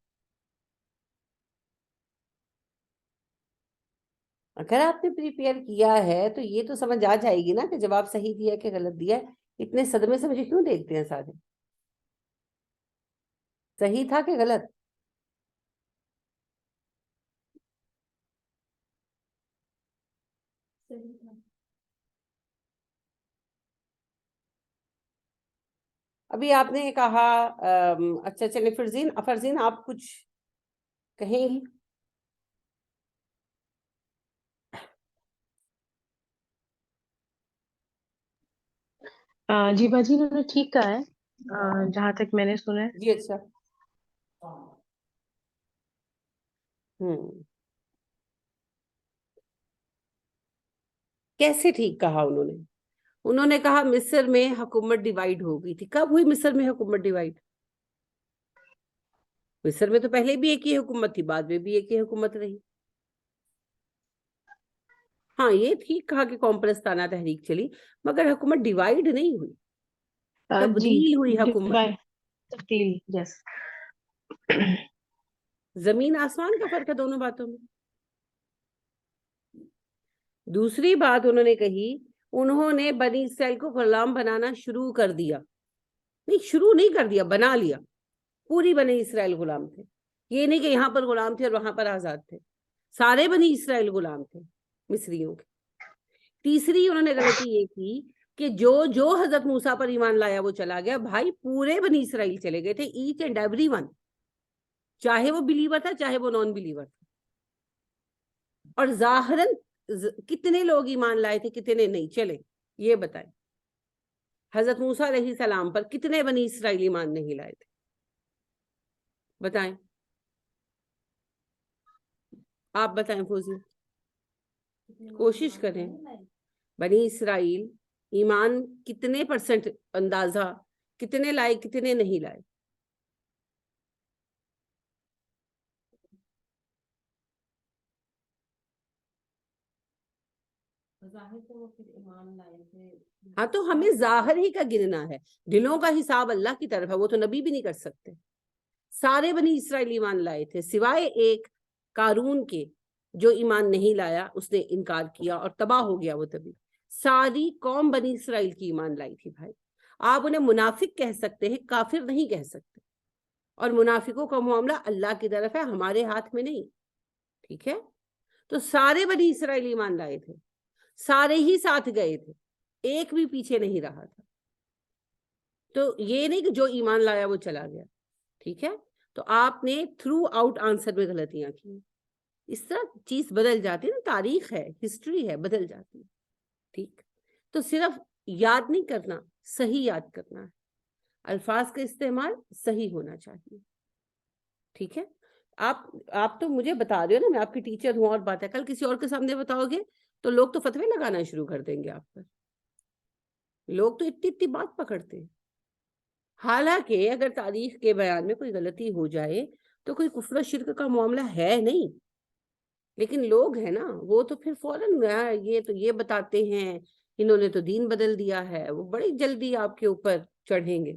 اگر آپ نے پریپیئر کیا ہے تو یہ تو سمجھ آ جائے گی نا کہ جواب صحیح دیا کہ غلط دیا ہے. اتنے صدمے سے مجھے کیوں دیکھتے ہیں سارے؟ صحیح تھا کہ غلط؟ ابھی آپ نے کہا اچھا چلے فرزین آپ کچھ کہیں گی؟ جی باجی انہوں نے ٹھیک کہا ہے, جہاں تک میں نے سنا ہے. جی اچھا. کیسے ٹھیک کہا انہوں نے؟ انہوں نے کہا مصر میں حکومت ڈیوائیڈ ہو گئی تھی. کب ہوئی مصر میں حکومت ڈیوائیڈ؟ مصر میں تو پہلے بھی ایک ہی حکومت تھی, بعد میں بھی ایک ہی حکومت رہی. ہاں یہ ٹھیک کہا کہ قوم پرستانہ تحریک چلی, مگر حکومت ڈیوائیڈ نہیں ہوئی, تبدیل ہوئی حکومت. تبدیل, یس. زمین آسمان کا فرق ہے دونوں باتوں میں. دوسری بات انہوں نے کہی, انہوں نے بنی اسرائیل کو غلام بنانا شروع کر دیا. نہیں شروع نہیں کر دیا, بنا لیا. پوری بنی اسرائیل غلام تھے. یہ نہیں کہ یہاں پر غلام تھے اور وہاں پر آزاد تھے. سارے بنی اسرائیل غلام تھے مصریوں کے. تیسری انہوں نے غلطی یہ کی کہ جو حضرت موسیٰ پر ایمان لایا وہ چلا گیا. بھائی پورے بنی اسرائیل چلے گئے تھے, ایچ اینڈ ایوری ون, چاہے وہ بلیور تھا چاہے وہ نان بلیور تھا. اور ظاہراً کتنے لوگ ایمان لائے تھے, کتنے نہیں, چلے یہ بتائیں. حضرت موسیٰ علیہ السلام پر کتنے بنی اسرائیل ایمان نہیں لائے تھے, بتائیں, آپ بتائیں فوزی, کوشش کریں. بنی اسرائیل ایمان کتنے پرسنٹ اندازہ, کتنے لائے کتنے نہیں لائے؟ ہاں تو ہمیں ظاہر ہی کا گننا ہے, دلوں کا حساب اللہ کی طرف ہے, وہ تو نبی بھی نہیں کر سکتے. سارے بنی اسرائیل ایمان لائے تھے سوائے ایک قارون کے, جو ایمان نہیں لایا, اس نے انکار کیا اور تباہ ہو گیا وہ تبھی. ساری قوم بنی اسرائیل کی ایمان لائی تھی. بھائی آپ انہیں منافق کہہ سکتے ہیں, کافر نہیں کہہ سکتے. اور منافقوں کا معاملہ اللہ کی طرف ہے, ہمارے ہاتھ میں نہیں. ٹھیک ہے, تو سارے بنی اسرائیل ایمان لائے تھے, سارے ہی ساتھ گئے تھے, ایک بھی پیچھے نہیں رہا تھا. تو یہ نہیں کہ جو ایمان لایا وہ چلا گیا. ٹھیک ہے, تو آپ نے تھرو آؤٹ آنسر میں غلطیاں کی. اس طرح چیز بدل جاتی ہے نا, تاریخ ہے, ہسٹری ہے, بدل جاتی ہے. ٹھیک, تو صرف یاد نہیں کرنا, صحیح یاد کرنا ہے. الفاظ کا استعمال صحیح ہونا چاہیے. ٹھیک ہے, آپ تو مجھے بتا رہے ہو نا, میں آپ کی ٹیچر ہوں اور بات ہے. کل کسی اور کے سامنے بتاؤ گے تو لوگ تو فتوے لگانا شروع کر دیں گے آپ پر. لوگ تو اتنی بات پکڑتے ہیں. حالانکہ اگر تاریخ کے بیان میں کوئی غلطی ہو جائے تو کوئی کفر و شرک کا معاملہ ہے نہیں, لیکن لوگ ہیں نا, وہ تو پھر فوراً یہ تو یہ بتاتے ہیں انہوں نے تو دین بدل دیا ہے, وہ بڑی جلدی آپ کے اوپر چڑھیں گے.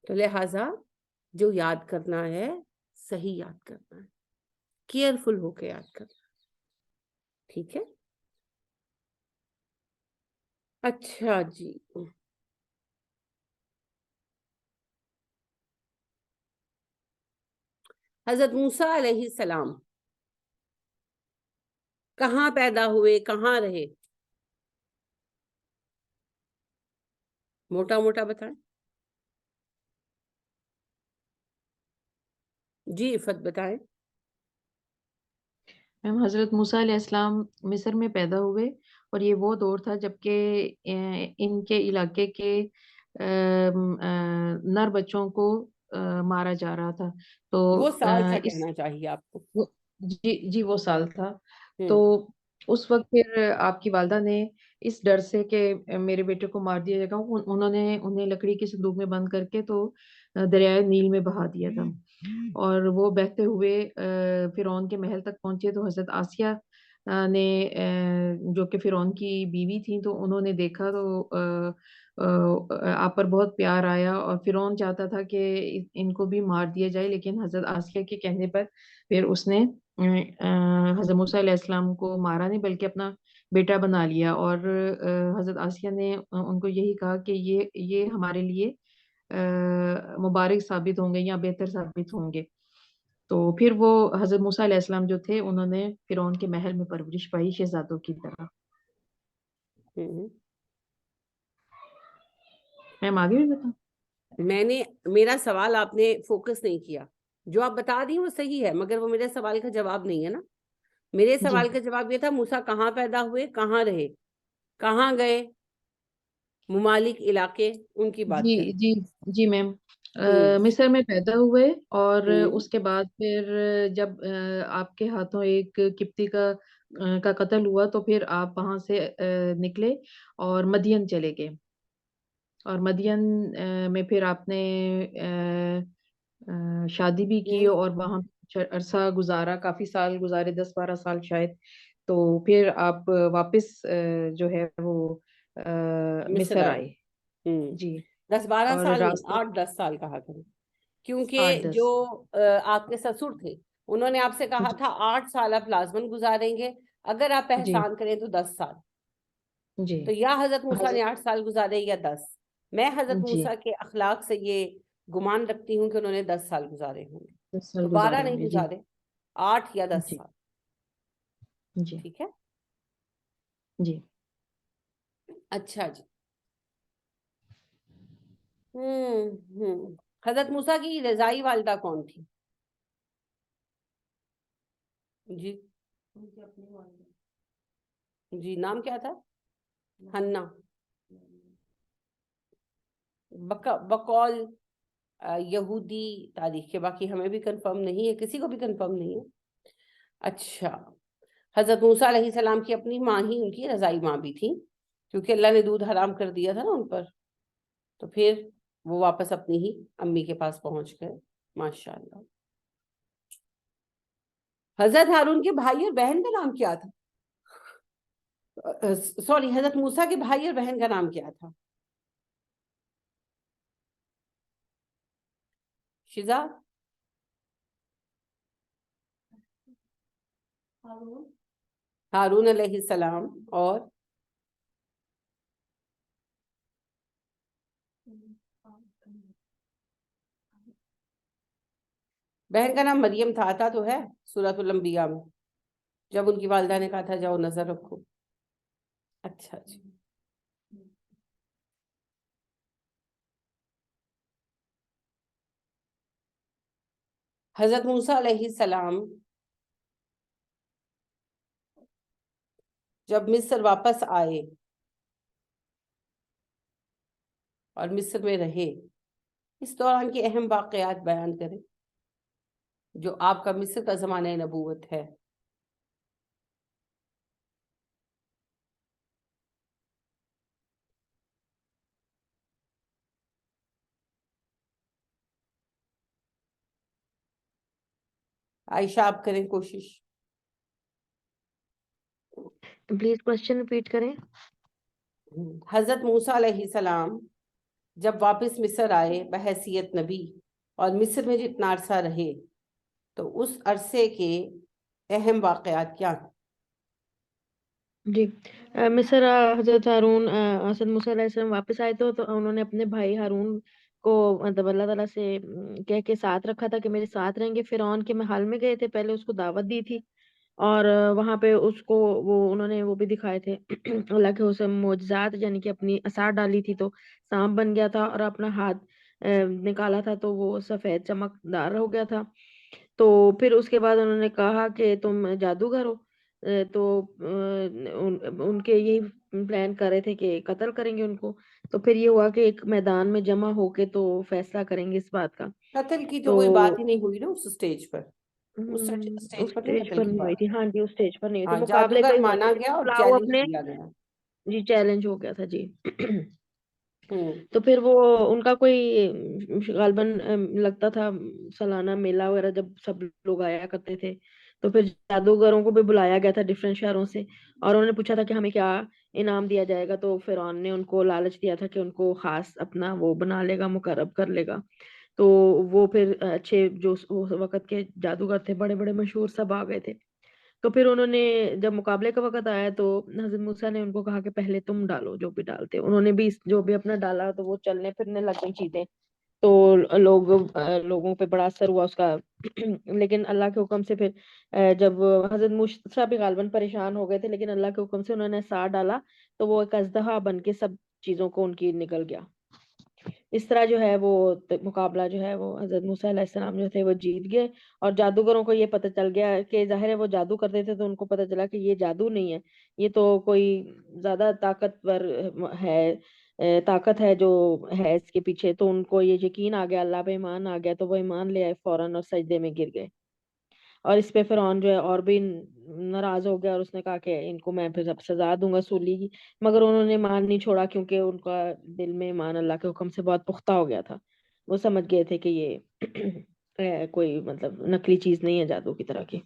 تو لہٰذا جو یاد کرنا ہے صحیح یاد کرنا ہے, کیئرفل ہو کے یاد کرنا. ٹھیک ہے, اچھا جی. حضرت موسیٰ علیہ السلام کہاں پیدا ہوئے, کہاں رہے؟ موٹا موٹا بتائیں. جی عفت بتائیں. میم حضرت موسیٰ علیہ السلام مصر میں پیدا ہوئے, اور یہ وہ دور تھا جب کہ ان کے علاقے کے نر بچوں کو مارا جا رہا تھا. تو وہ سال تھا اس کہنا چاہیے آپ کو. جی وہ سال تھا. تو اس وقت پھر آپ کی والدہ نے اس ڈر سے کہ میرے بیٹے کو مار دیا جائے گا, انہوں نے انہیں لکڑی کے صندوق میں بند کر کے تو دریائے نیل میں بہا دیا تھا. اور وہ بہتے ہوئے فرعون کے محل تک پہنچے. تو حضرت آسیہ نے جو کہ فرعون کی بیوی تھی, تو انہوں نے دیکھا تو آپ پر بہت پیار آیا, اور فرعون چاہتا تھا کہ ان کو بھی مار دیا جائے, لیکن حضرت آسیہ کے کہنے پر پھر اس نے حضرت موسیٰ علیہ السلام کو مارا نہیں بلکہ اپنا بیٹا بنا لیا. اور حضرت آسیہ نے ان کو یہی کہا کہ یہ ہمارے لیے مبارک ثابت ہوں گے یا بہتر ثابت ہوں گے. تو پھر وہ حضرت موسیٰ علیہ السلام جو تھے انہوں نے فرعون کے محل میں پرورش پائی شہزادوں کی طرح. میم آگے بھی بتاؤں؟ میرا سوال آپ نے فوکس نہیں کیا. جو آپ بتا رہی ہیں وہ صحیح ہے, مگر وہ میرے سوال کا جواب نہیں ہے نا. میرے سوال کا جواب یہ تھا موسیٰ کہاں پیدا ہوئے, کہاں رہے, کہاں گئے, ممالک علاقے, ان کی بات کریں. جی میم, مصر میں پیدا ہوئے, اور اس کے بعد پھر جب آپ کے ہاتھوں ایک قبطی کا قتل ہوا تو پھر آپ وہاں سے نکلے اور مدین چلے گئے. اور مدین میں پھر آپ نے شادی بھی کی اور وہاں عرصہ گزارا, کافی سال گزارے, 10-12 سال شاید. تو پھر آپ واپس جو ہے وہ مصر آئے. جی 10-12 اور سال نہیں, راستے 8-10 سال کہا کریں, 8-10 کیونکہ جو آپ کے سسر تھے انہوں نے آپ سے کہا تھا 8 سال آپ لازمن گزاریں گے, اگر آپ جی احسان کریں تو 10 سال. جی تو یا حضرت موسیٰ نے حضرت 8 سال گزارے یا 10. میں حضرت جی موسیٰ کے اخلاق سے یہ گمان رکھتی ہوں کہ انہوں نے 10 سال گزارے ہوں گے. 10 سال تو 12 گزارے نہیں ہوں گے. جی گزارے, 8 یا 10 جی سال. جی ٹھیک ہے. جی. اچھا جی. حضرت موسیٰ کی رضائی والدہ کون تھی؟ جی جی نام کیا تھا؟ حنا. بقول یہودی تاریخ کے, باقی ہمیں بھی کنفرم نہیں ہے, کسی کو بھی کنفرم نہیں ہے. اچھا, حضرت موسیٰ علیہ السلام کی اپنی ماں ہی ان کی رضائی ماں بھی تھی, کیونکہ اللہ نے دودھ حرام کر دیا تھا نا ان پر, تو پھر وہ واپس اپنی ہی امی کے پاس پہنچ گئے. ماشاءاللہ. حضرت ہارون کے بھائی اور بہن کا نام کیا تھا؟ سوری, حضرت موسیٰ کے بھائی اور بہن کا نام کیا تھا؟ شیزا. ہارون علیہ السلام اور بہن کا نام مریم تھا. آتا تو ہے سورۃ الانبیاء میں, جب ان کی والدہ نے کہا تھا جاؤ نظر رکھو. اچھا جی. حضرت موسیٰ علیہ السلام جب مصر واپس آئے اور مصر میں رہے, اس دوران کے اہم واقعات بیان کریں جو آپ کا مصر کا زمانہ نبوت ہے. عائشہ آپ کریں کوشش. پلیز کوشچن ریپیٹ کریں. حضرت موسیٰ علیہ السلام جب واپس مصر آئے بحیثیت نبی, اور مصر میں جتنا عرصہ رہے, تو اس عرصے کے اہم واقعات کیا ہیں؟ جی, مصر حضرت ہارون حضرت موسیٰ علیہ السلام واپس آئے تو انہوں نے اپنے بھائی ہارون کو مطلب اللہ تعالیٰ سے کہہ کے ساتھ رکھا تھا کہ میرے ساتھ رہیں گے. فرعون کے محل میں گئے تھے, پہلے اس کو دعوت دی تھی, اور وہاں پہ اس کو انہوں نے وہ بھی دکھائے تھے اللہ کے حسن معجزات, یعنی کہ اپنی عصا ڈالی تھی تو سانپ بن گیا تھا, اور اپنا ہاتھ نکالا تھا تو وہ سفید چمکدار ہو گیا تھا. تو پھر اس کے بعد انہوں نے کہا کہ تم جادوگر ہو, تو ان کے یہی پلان کر رہے تھے کہ قتل کریں گے ان کو. تو پھر یہ ہوا کہ ایک میدان میں جمع ہو کے تو فیصلہ کریں گے اس بات کا. قتل کی تو تو کوئی بات ہی نہیں ہوئی نا اس سٹیج پر. اس اس سٹیج پر نہیں اسٹیج قتل پر کی نہیں ہوئی بات. تھی. ہاں جی, اس اسٹیج پر نہیں ہوئی ہاں, تھی, مقابلے کا جادوگر ہی ہوا تھا, مانا گیا لیکن اور بلاؤ چیلنج اپنے دیا گیا. جی چیلنج ہو گیا تھا جی. ہوں. تو پھر وہ ان کا کوئی غالباً لگتا تھا سالانہ میلہ وغیرہ, جب سب لوگ آیا کرتے تھے, تو پھر جادوگروں کو بھی بلایا گیا تھا ڈفرینٹ شہروں سے, اور انہوں نے پوچھا تھا کہ ہمیں کیا انعام دیا جائے گا. تو فرعون نے ان کو لالچ دیا تھا کہ ان کو خاص اپنا وہ بنا لے گا, مقرب کر لے گا. تو وہ پھر اچھے جو اس وقت کے جادوگر تھے بڑے بڑے مشہور سب آ گئے تھے. تو پھر انہوں نے جب مقابلے کا وقت آیا تو حضرت موسیٰ نے ان کو کہا کہ پہلے تم ڈالو جو بھی ڈالتے. انہوں نے بھی جو بھی اپنا ڈالا تو وہ چلنے پھرنے لگ گئی چیزیں, تو لوگوں پہ بڑا اثر ہوا اس کا. لیکن اللہ کے حکم سے پھر جب حضرت موسیٰ بھی غالباً پریشان ہو گئے تھے, لیکن اللہ کے حکم سے انہوں نے سار ڈالا تو وہ ایک اژدہا بن کے سب چیزوں کو ان کی نکل گیا. اس طرح جو ہے وہ مقابلہ جو ہے وہ حضرت موسیٰ علیہ السلام جو تھے وہ جیت گئے. اور جادوگروں کو یہ پتہ چل گیا کہ ظاہر ہے وہ جادو کرتے تھے, تو ان کو پتہ چلا کہ یہ جادو نہیں ہے, یہ تو کوئی زیادہ طاقتور ہے, طاقت ہے جو ہے اس کے پیچھے. تو ان کو یہ یقین آ گیا, اللہ پہ ایمان آ گیا, تو وہ ایمان لے آئے فوراً اور سجدے میں گر گئے. اور اس پہ فرعون جو ہے اور بھی ناراض ہو گیا, اور اس نے کہا کہ ان کو میں پھر اب سزا دوں گا سولی کی. مگر انہوں نے ایمان نہیں چھوڑا, کیونکہ ان کا دل میں ایمان اللہ کے حکم سے بہت پختہ ہو گیا تھا. وہ سمجھ گئے تھے کہ یہ کوئی مطلب نقلی چیز نہیں ہے جادو کی طرح کی.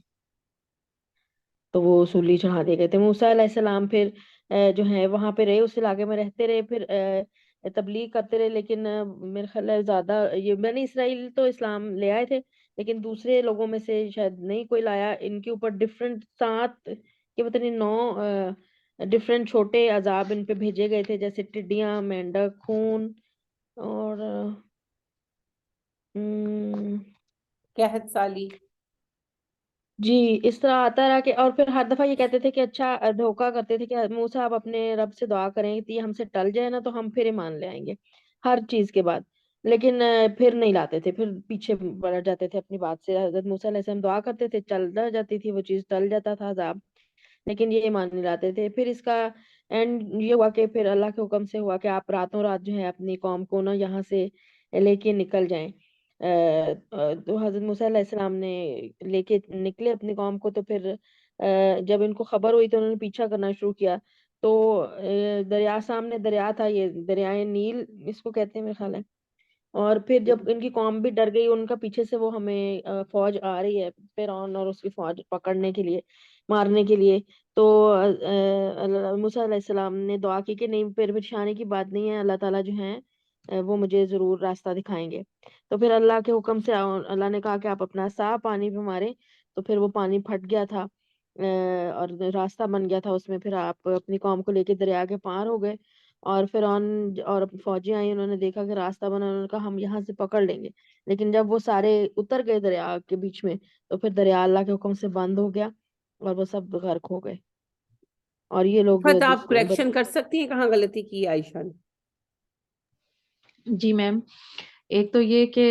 تو وہ سولی چڑھا دیے گئے تھے. موسیٰ علیہ السلام پھر جو ہے وہاں پہ رہے, اس علاقے میں رہتے رہے, پھر تبلیغ کرتے رہے. لیکن میرے خیال ہے زیادہ یہ بنی اسرائیل تو اسلام لے آئے تھے, لیکن دوسرے لوگوں میں سے شاید نہیں کوئی لایا. ان کے اوپر ڈفرینٹ 7 کہ پتہ نہیں 9 ڈفرینٹ چھوٹے عذاب ان پہ بھیجے گئے تھے، جیسے ٹڈیاں، مینڈک، خون، اور قحط سالی. جی اس طرح آتا رہا کہ، اور پھر ہر دفعہ یہ کہتے تھے کہ اچھا دھوکا کرتے تھے کہ موسیٰ آپ اپنے رب سے دعا کریں کہ یہ ہم سے ٹل جائے نا تو ہم پھر ایمان لے آئیں گے ہر چیز کے بعد، لیکن پھر نہیں لاتے تھے، پھر پیچھے بڑھ جاتے تھے اپنی بات سے. حضرت موسیٰ علیہ السلام دعا کرتے تھے، چل جاتی تھی وہ چیز، ٹل جاتا تھا عذاب، لیکن یہ ایمان نہیں لاتے تھے. پھر اس کا اینڈ یہ ہوا کہ پھر اللہ کے حکم سے ہوا کہ آپ راتوں رات جو ہے اپنی قوم کو نا یہاں سے لے کے نکل جائیں. تو حضرت موسیٰ علیہ السلام نے لے کے نکلے اپنی قوم کو. تو پھر جب ان کو خبر ہوئی تو انہوں نے پیچھا کرنا شروع کیا. تو دریا سامنے دریا تھا، یہ دریائے نیل اس کو کہتے ہیں میرے خیال ہے. اور پھر جب ان کی قوم بھی ڈر گئی، ان کا پیچھے سے وہ ہمیں فوج آ رہی ہے، فرعون اور اس کی فوج پکڑنے کے لیے، مارنے کے لیے. تو موسیٰ علیہ السلام نے دعا کی کہ نہیں، پریشانی کی بات نہیں ہے، اللہ تعالیٰ جو ہیں وہ مجھے ضرور راستہ دکھائیں گے. تو پھر اللہ کے حکم سے اللہ نے کہا کہ آپ اپنا سا پانی پہ ماریں. تو پھر وہ پانی پھٹ گیا تھا اور راستہ بن گیا تھا اس میں. پھر آپ اپنی قوم کو لے کے دریا کے پار ہو گئے. اور فرعون اور فوجی آئی، انہوں نے دیکھا کہ راستہ بنا، انہوں نے کہا ہم یہاں سے پکڑ لیں گے. لیکن جب وہ سارے اتر گئے دریا کے بیچ میں تو پھر دریا اللہ کے حکم سے بند ہو گیا اور وہ سب غرق ہو گئے. اور یہ لوگ فت آپ کریکشن کر سکتی ہیں کہاں غلطی کی عائشہ نے؟ جی میم، ایک تو یہ کہ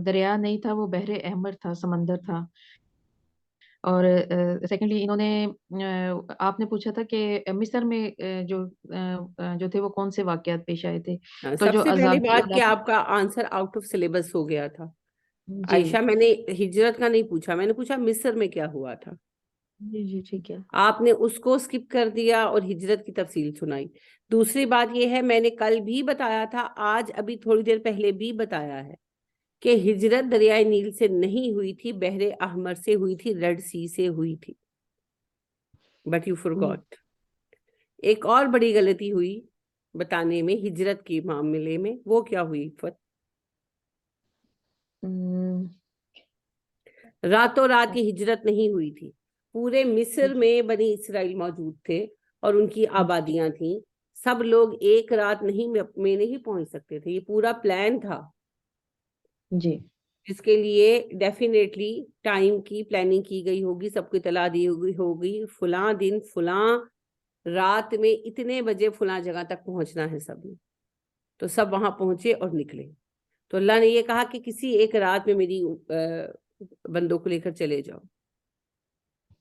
دریا نہیں تھا، وہ بحر احمر تھا، سمندر تھا. اور سیکنڈلی انہوں نے آپ نے پوچھا تھا کہ مصر میں جو تھے وہ کون سے واقعات پیش آئے تھے. تو سب جو سے پہلی عذاب بات کہ آپ کا آنسر آؤٹ آف سلیبس ہو گیا تھا. جی عائشہ میں نے ہجرت کا نہیں پوچھا، میں نے پوچھا مصر میں کیا ہوا تھا. جی جی ٹھیک ہے. آپ نے اس کو سکپ کر دیا اور ہجرت کی تفصیل سنائی. دوسری بات یہ ہے، میں نے کل بھی بتایا تھا، آج ابھی تھوڑی دیر پہلے بھی بتایا ہے کہ ہجرت دریائے نیل سے نہیں ہوئی تھی، بحر احمر سے ہوئی تھی، ریڈ سی سے ہوئی تھی. But you forgot. ایک اور بڑی غلطی ہوئی بتانے میں ہجرت کے معاملے میں. وہ کیا ہوئی فت؟ راتوں رات کی ہجرت نہیں ہوئی تھی. پورے مصر میں بنی اسرائیل موجود تھے اور ان کی آبادیاں تھیں. سب لوگ ایک رات میں نہیں پہنچ سکتے تھے. یہ پورا پلان تھا جی جس کے لیے ڈیفینیٹلی ٹائم کی پلاننگ کی گئی ہوگی، سب کو اطلاع دی ہوگی فلاں دن فلاں رات میں اتنے بجے فلاں جگہ تک پہنچنا ہے سب نے. تو سب وہاں پہنچے اور نکلے. تو اللہ نے یہ کہا کہ کسی ایک رات میں میری بندوں کو لے کر چلے جاؤ.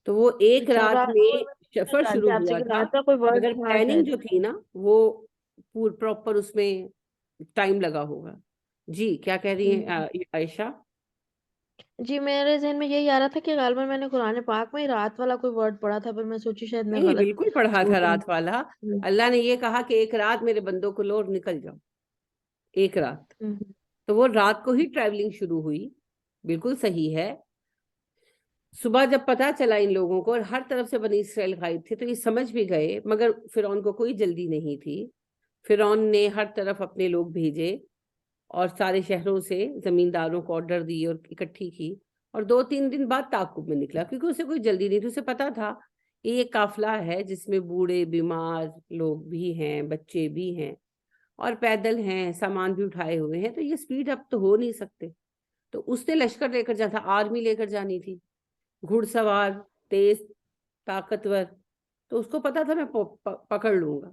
تو وہ ایک رات میں سفر شروع ہوا تھا، مگر پلاننگ جو تھی نا وہ پراپر اس میں ٹائم لگا ہوگا. جی کیا کہہ رہی ہیں عائشہ؟ جی میرے ذہن میں یہی آ رہا تھا کہ غالباً میں نے قرآن پاک میں رات والا کوئی ورڈ پڑھا تھا، پر میں سوچی شاید میں نہیں، غلط. بالکل پڑھا تھا رات والا. اللہ نے یہ کہا کہ ایک رات میرے بندوں کو لو اور نکل جاؤ. ایک رات. تو وہ رات کو ہی ٹریولنگ شروع ہوئی. بالکل صحیح ہے. صبح جب پتا چلا ان لوگوں کو اور ہر طرف سے بنی اسرائیل غائب تھے تو یہ سمجھ بھی گئے، مگر فرعون کو کوئی جلدی نہیں تھی. فرعون نے ہر طرف اپنے لوگ بھیجے اور سارے شہروں سے زمینداروں کو آرڈر دی اور اکٹھی کی، اور 2-3 دن بعد تعاقب میں نکلا، کیونکہ اسے کوئی جلدی نہیں تھی. اسے پتا تھا کہ یہ قافلہ ہے جس میں بوڑھے بیمار لوگ بھی ہیں، بچے بھی ہیں اور پیدل ہیں، سامان بھی اٹھائے ہوئے ہیں، تو یہ سپیڈ اپ تو ہو نہیں سکتے. تو اس نے لشکر لے کر جانا تھا، آرمی لے کر جانی تھی، گھڑ سوار، تیز، طاقتور. تو اس کو پتا تھا میں پکڑ لوں گا.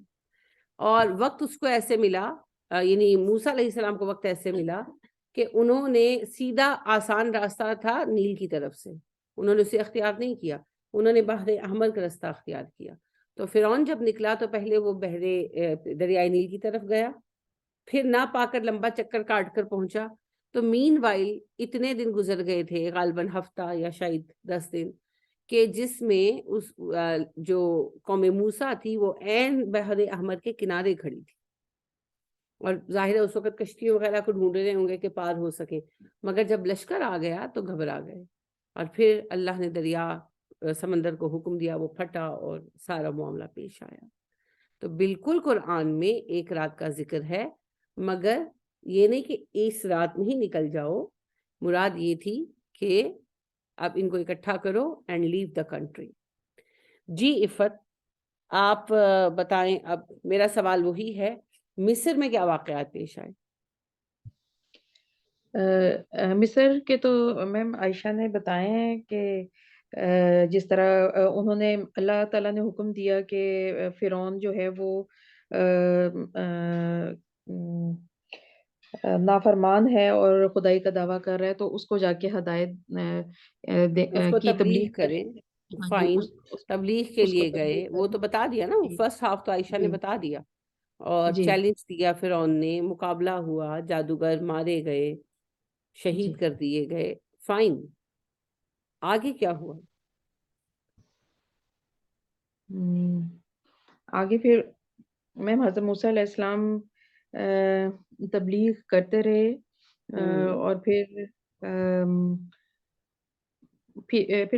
اور وقت اس کو ایسے ملا، یعنی موسیٰ علیہ السلام کو وقت ایسے ملا کہ انہوں نے سیدھا آسان راستہ تھا نیل کی طرف سے، انہوں نے اسے اختیار نہیں کیا، انہوں نے بحر احمر کا راستہ اختیار کیا. تو فرعون جب نکلا تو پہلے وہ دریائے نیل کی طرف گیا، پھر نہ پا کر لمبا چکر کاٹ کر پہنچا. تو مین وائل اتنے دن گزر گئے تھے، غالباً ہفتہ یا شاید 10 دن، کہ جس میں اس جو قوم موسیٰ تھی وہ عین بحر احمر کے کنارے کھڑی تھی. اور ظاہر ہے اس وقت کشتیوں وغیرہ کو ڈھونڈ رہے ہوں گے کہ پار ہو سکیں، مگر جب لشکر آ گیا تو گھبرا گئے. اور پھر اللہ نے سمندر کو حکم دیا، وہ پھٹا اور سارا معاملہ پیش آیا. تو بالکل قرآن میں ایک رات کا ذکر ہے، مگر یہ نہیں کہ اس رات میں ہی نکل جاؤ. مراد یہ تھی کہ اب ان کو اکٹھا کرو اینڈ لیو دا کنٹری. جی عفت. آپ بتائیں. اب میرا سوال وہی ہے, مصر میں کیا واقعات پیش آئے؟ مصر کے تو میم عائشہ نے بتائے ہیں کہ جس طرح انہوں نے اللہ تعالیٰ نے حکم دیا کہ فرعون جو ہے وہ نافرمان ہے اور خدائی کا دعویٰ کر رہا ہے، تو اس کو جا کے ہدایت اس کو کی تبلیغ کریں. ہاں جی، فائن, اس تبلیغ کے کو لیے گئے, تبلیغ وہ کریں. تو بتا دیا نا, جی فرسٹ ہاف تو عائشہ نے جی بتا دیا. اور جی چیلنج دیا فرعون نے, مقابلہ ہوا, جادوگر مارے گئے, جی. شہید کر دیے گئے. فائن, آگے کیا ہوا؟ آگے پھر میم حضرت موسیٰ علیہ السلام تبلیغ کرتے رہے، اور پھر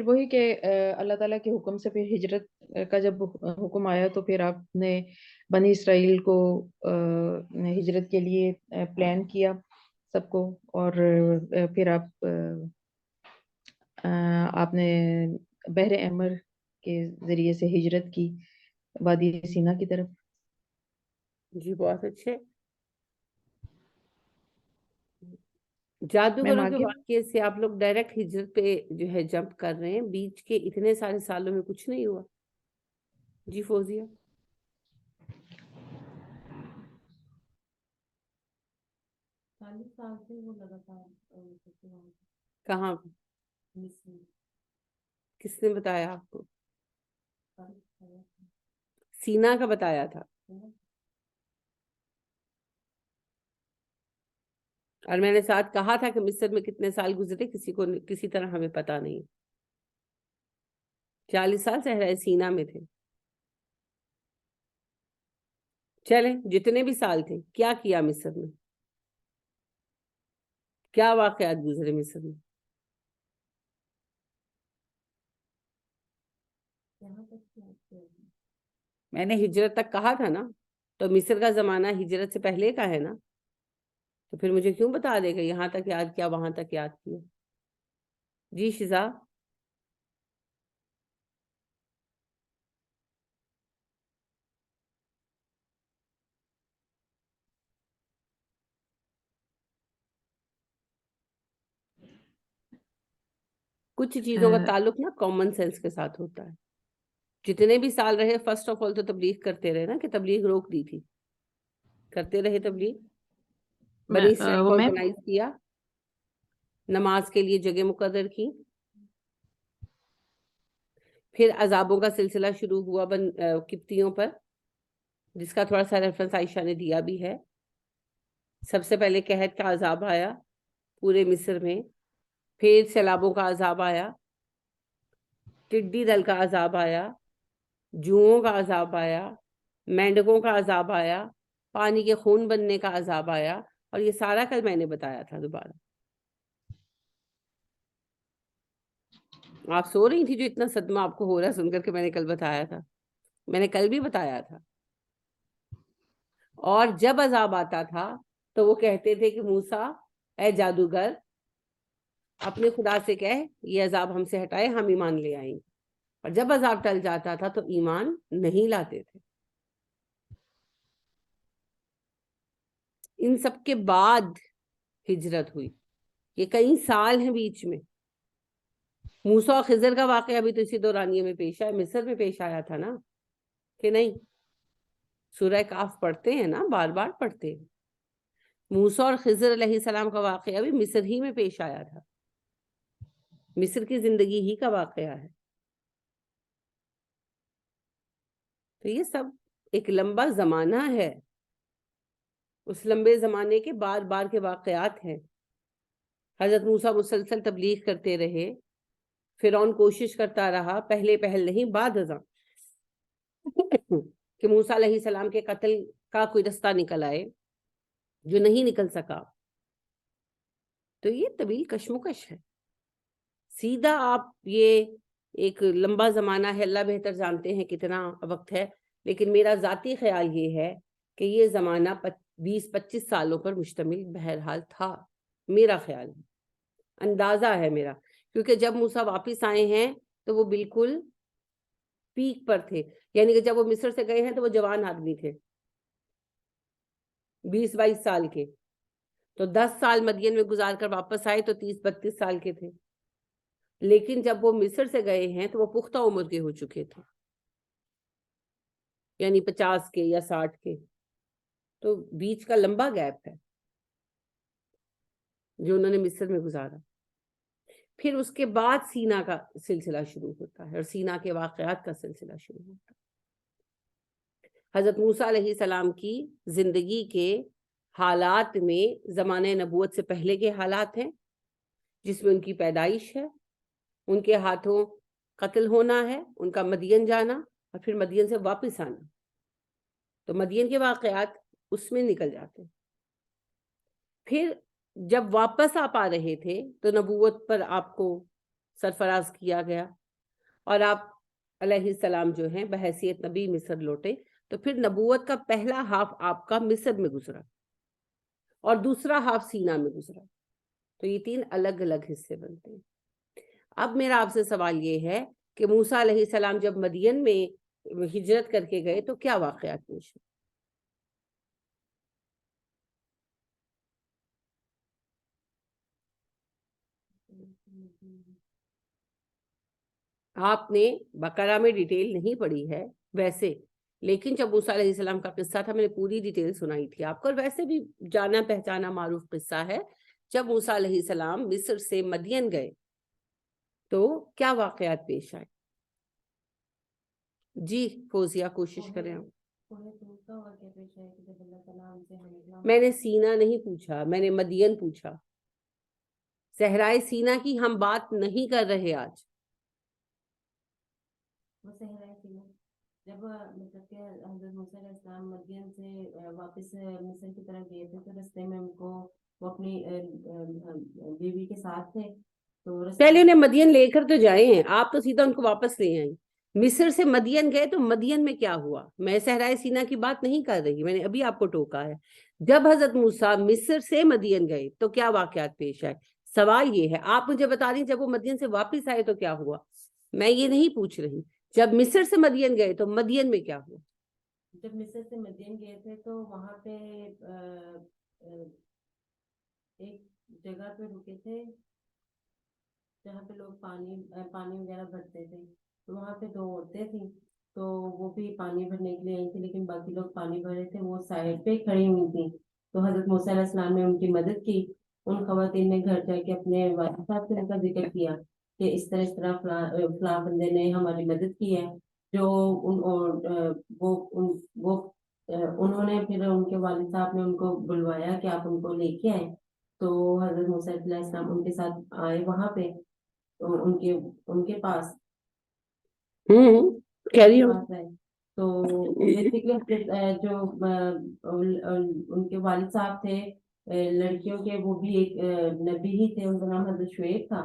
وہی کہ اللہ تعالیٰ کے حکم سے پھر ہجرت کا جب حکم آیا تو پھر آپ نے بنی اسرائیل کو ہجرت کے لیے پلان کیا سب کو، اور پھر آپ نے بحر احمر کے ذریعے سے ہجرت کی وادی سینا کی طرف. جی بہت اچھے. میم جادوگروں کے آگے واقعے سے آپ لوگ ڈائریکٹ ہجرت پہ جو ہے جمپ کر رہے ہیں, بیچ کے اتنے سارے سالوں میں کچھ نہیں ہوا. جی فوزیہ. 40 سال سے وہ لگاتار کہاں, کس نے بتایا آپ کو؟ سینا کا بتایا تھا. اور میں نے ساتھ کہا تھا کہ مصر میں کتنے سال گزرے کسی کو کسی طرح ہمیں پتا نہیں. 40 سال صحرائے سینا میں تھے. چلیں, جتنے بھی سال تھے کیا کیا مصر میں, کیا واقعات گزرے مصر میں؟ میں نے ہجرت تک کہا تھا نا, تو مصر کا زمانہ ہجرت سے پہلے کا ہے نا, تو پھر مجھے کیوں بتا دے گا یہاں تک یاد کیا وہاں تک یاد کیا. جی شزا. کچھ چیزوں کا تعلق نا کامن سینس کے ساتھ ہوتا ہے. جتنے بھی سال رہے فرسٹ آف آل تو تبلیغ کرتے رہے نا, کہ تبلیغ روک دی تھی, کرتے رہے تبلیغ. بنی اسرائیل کو میم آرگنائز کیا, نماز کے لیے جگہ مقرر کی, پھر عذابوں کا سلسلہ شروع ہوا قبطیوں پر, جس کا تھوڑا سا ریفرنس عائشہ نے دیا بھی ہے. سب سے پہلے قحط کا عذاب آیا پورے مصر میں, پھر سیلابوں کا عذاب آیا, ٹڈی دل کا عذاب آیا, جوؤں کا عذاب آیا, مینڈکوں کا عذاب آیا, پانی کے خون بننے کا عذاب آیا, اور یہ سارا کل میں نے بتایا تھا دوبارہ. آپ سو رہی تھی جو اتنا صدمہ آپ کو ہو رہا ہے سن کر کے میں نے کل بتایا تھا, میں نے کل بھی بتایا تھا. اور جب عذاب آتا تھا تو وہ کہتے تھے کہ موسیٰ اے جادوگر اپنے خدا سے کہہ یہ عذاب ہم سے ہٹائے, ہم ایمان لے آئیں. اور جب عذاب ٹل جاتا تھا تو ایمان نہیں لاتے تھے. ان سب کے بعد ہجرت ہوئی, یہ کئی سال ہیں بیچ میں. موسیٰ اور خضر کا واقعہ بھی تو اسی دورانیے میں پیش آیا, مصر میں پیش آیا تھا نا, کہ نہیں؟ سورہ کاف پڑھتے ہیں نا, بار بار پڑھتے ہیں. موسیٰ اور خضر علیہ السلام کا واقعہ بھی مصر ہی میں پیش آیا تھا, مصر کی زندگی ہی کا واقعہ ہے. تو یہ سب ایک لمبا زمانہ ہے, اس لمبے زمانے کے بار بار کے واقعات ہیں. حضرت موسیٰ مسلسل تبلیغ کرتے رہے, فرعون کوشش کرتا رہا, پہلے پہل نہیں بعد ازاں, کہ موسیٰ علیہ السلام کے قتل کا کوئی رستہ نکل آئے, جو نہیں نکل سکا. تو یہ طویل کشمکش ہے. سیدھا آپ یہ ایک لمبا زمانہ ہے, اللہ بہتر جانتے ہیں کتنا وقت ہے, لیکن میرا ذاتی خیال یہ ہے کہ یہ زمانہ 20-25 سالوں پر مشتمل بہرحال تھا. میرا خیال ہے, اندازہ ہے میرا, کیونکہ جب موسیٰ واپس آئے ہیں تو وہ بالکل پیک پر تھے، یعنی کہ جب وہ مصر سے گئے ہیں تو وہ جوان آدمی تھے، 20-22 سال کے، تو 10 سال مدین میں گزار کر واپس آئے تو 30-32 سال کے تھے، لیکن جب وہ مصر سے گئے ہیں تو وہ پختہ عمر کے ہو چکے تھے، یعنی 50 کے یا 60 کے، تو بیچ کا لمبا گیپ ہے جو انہوں نے مصر میں گزارا۔ پھر اس کے بعد سینا کا سلسلہ شروع ہوتا ہے اور سینا کے واقعات کا سلسلہ شروع ہوتا ہے۔ حضرت موسیٰ علیہ السلام کی زندگی کے حالات میں زمانہ نبوت سے پہلے کے حالات ہیں، جس میں ان کی پیدائش ہے، ان کے ہاتھوں قتل ہونا ہے، ان کا مدین جانا اور پھر مدین سے واپس آنا، تو مدین کے واقعات اس میں نکل جاتے ہیں۔ پھر جب واپس آپ آ رہے تھے تو نبوت پر آپ کو سرفراز کیا گیا اور آپ علیہ السلام جو ہیں بحیثیت نبی مصر لوٹے، تو پھر نبوت کا پہلا ہاف آپ کا مصر میں گزرا اور دوسرا ہاف سینا میں گزرا، تو یہ 3 الگ الگ حصے بنتے ہیں۔ اب میرا آپ سے سوال یہ ہے کہ موسیٰ علیہ السلام جب مدین میں ہجرت کر کے گئے تو کیا واقعات پیش ہوئے؟ آپ نے بقرہ میں ڈیٹیل نہیں پڑھی ہے ویسے، لیکن جب موسیٰ علیہ السلام کا قصہ تھا میں نے پوری ڈیٹیل سنائی تھی آپ کو، اور ویسے بھی جانا پہچانا معروف قصہ ہے۔ جب موسیٰ علیہ السلام مصر سے مدین گئے تو کیا واقعات پیش آئے؟ جی فوزیہ کوشش کریں آپ۔ میں نے سینا نہیں پوچھا، میں نے مدین پوچھا، صحرائے سینا کی ہم بات نہیں کر رہے آج۔ وہ صحرائے سینا جب مطلب کہ حضرت موسیٰ علیہ السلام مدین سے واپس مصر کی طرف گئے تھے تو رستے میں ان کو وہ اپنی بیوی کے ساتھ تھے، تو پہلے انہیں مدین لے کر تو جائے ہیں، آپ تو سیدھا ان کو واپس لے آئیں۔ مصر سے مدین گئے تو مدین میں کیا ہوا؟ میں صحرائے سینا کی بات نہیں کر رہی، میں نے ابھی آپ کو ٹوکا ہے۔ جب حضرت موسیٰ مصر سے مدین گئے تو کیا واقعات پیش آئے؟ سوال یہ ہے، آپ مجھے بتا رہی جب وہ مدین سے واپس آئے تو کیا ہوا؟ میں یہ نہیں پوچھ رہی، جب مصر سے مدین گئے تو مدین میں کیا ہوا؟ جب مصر سے مدین گئے تھے تو وہاں پہ ایک جگہ پہ رکے تھے جہاں پہ لوگ پانی وغیرہ بھرتے تھے، تو وہاں پہ 2 عورتیں تھیں، تو وہ بھی پانی بھرنے کے لیے آئی تھی، لیکن باقی لوگ پانی بھر رہے تھے، وہ سائڈ پہ کھڑی ہوئی تھیں، تو حضرت موسیٰ علیہ السلام نے ان کی مدد کی۔ ان خواتین نے گھر جا کے اپنے والد صاحب سے ان کا ذکر کیا کہ اس طرح فلاں بندے نے ہماری مدد کی ہے، جو انہوں نے پھر ان کے والد صاحب نے ان کو بلوایا کہ آپ ان کو لے کے آئے، تو حضرت موسیٰ علیہ السلام ان کے ساتھ آئے وہاں پہ ان کے پاس کہہ رہی ہوں۔ تو بیسیکلی جو ان کے والد صاحب تھے لڑکیوں کے، وہ بھی ایک نبی ہی تھے، ان کا نام حضرت شعیب تھا۔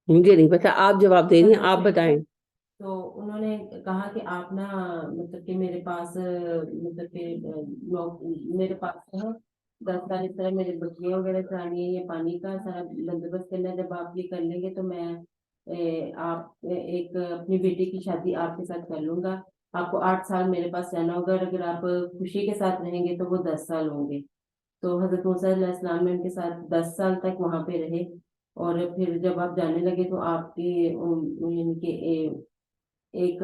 مجھے نہیں پتا، آپ جواب دے رہی ہیں، آپ بتائیں۔ تو انہوں نے کہا کہ آپ نا مطلب کہ میرے پاس مطلب کہ میرے پاس 10 سال اس طرح میرے بچیاں وغیرہ چرانی ہے، یہ پانی کا سارا بندوبست کرنا ہے، جب آپ یہ کر لیں گے تو میں آپ ایک اپنی بیٹی کی شادی آپ کے ساتھ کر لوں گا، آپ کو 8 سال میرے پاس رہنا ہوگا، اور اگر آپ خوشی کے ساتھ رہیں گے تو وہ 10 سال ہوں گے۔ تو حضرت موسیٰ علیہ السلام نے ان کے ساتھ 10 سال تک وہاں پہ رہے، اور پھر جب آپ جانے لگے تو آپ کی یعنی کہ ایک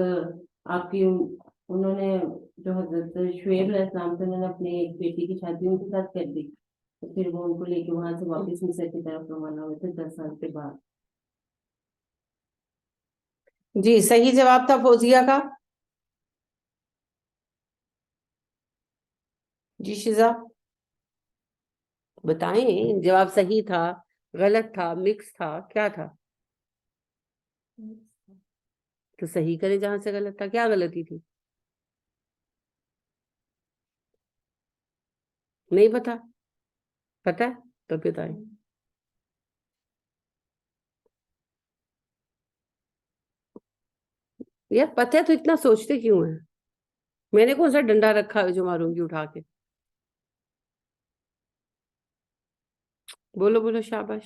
آپ کی انہوں نے جو حضرت شعیب علیہ السلام سے انہوں نے اپنی ایک بیٹی کی شادی ان کے ساتھ کر دی، تو پھر وہ ان کو لے کے وہاں سے واپس مصر کی طرف روانہ ہوئے تھے 10 سال کے بعد۔ جی صحیح جواب تھا فوزیہ کا۔ جی شزا بتائیں، جواب صحیح تھا، غلط تھا، مکس تھا، کیا تھا؟ تو صحیح کریں جہاں سے غلط تھا، کیا غلطی تھی؟ نہیں پتا؟ پتا ہے تو بتائیں۔ یار پتہ ہے تو اتنا سوچتے کیوں ہیں؟ میں نے کون سا ڈنڈا رکھا ہے جو ماروں گی اٹھا کے؟ بولو بولو، شاباش۔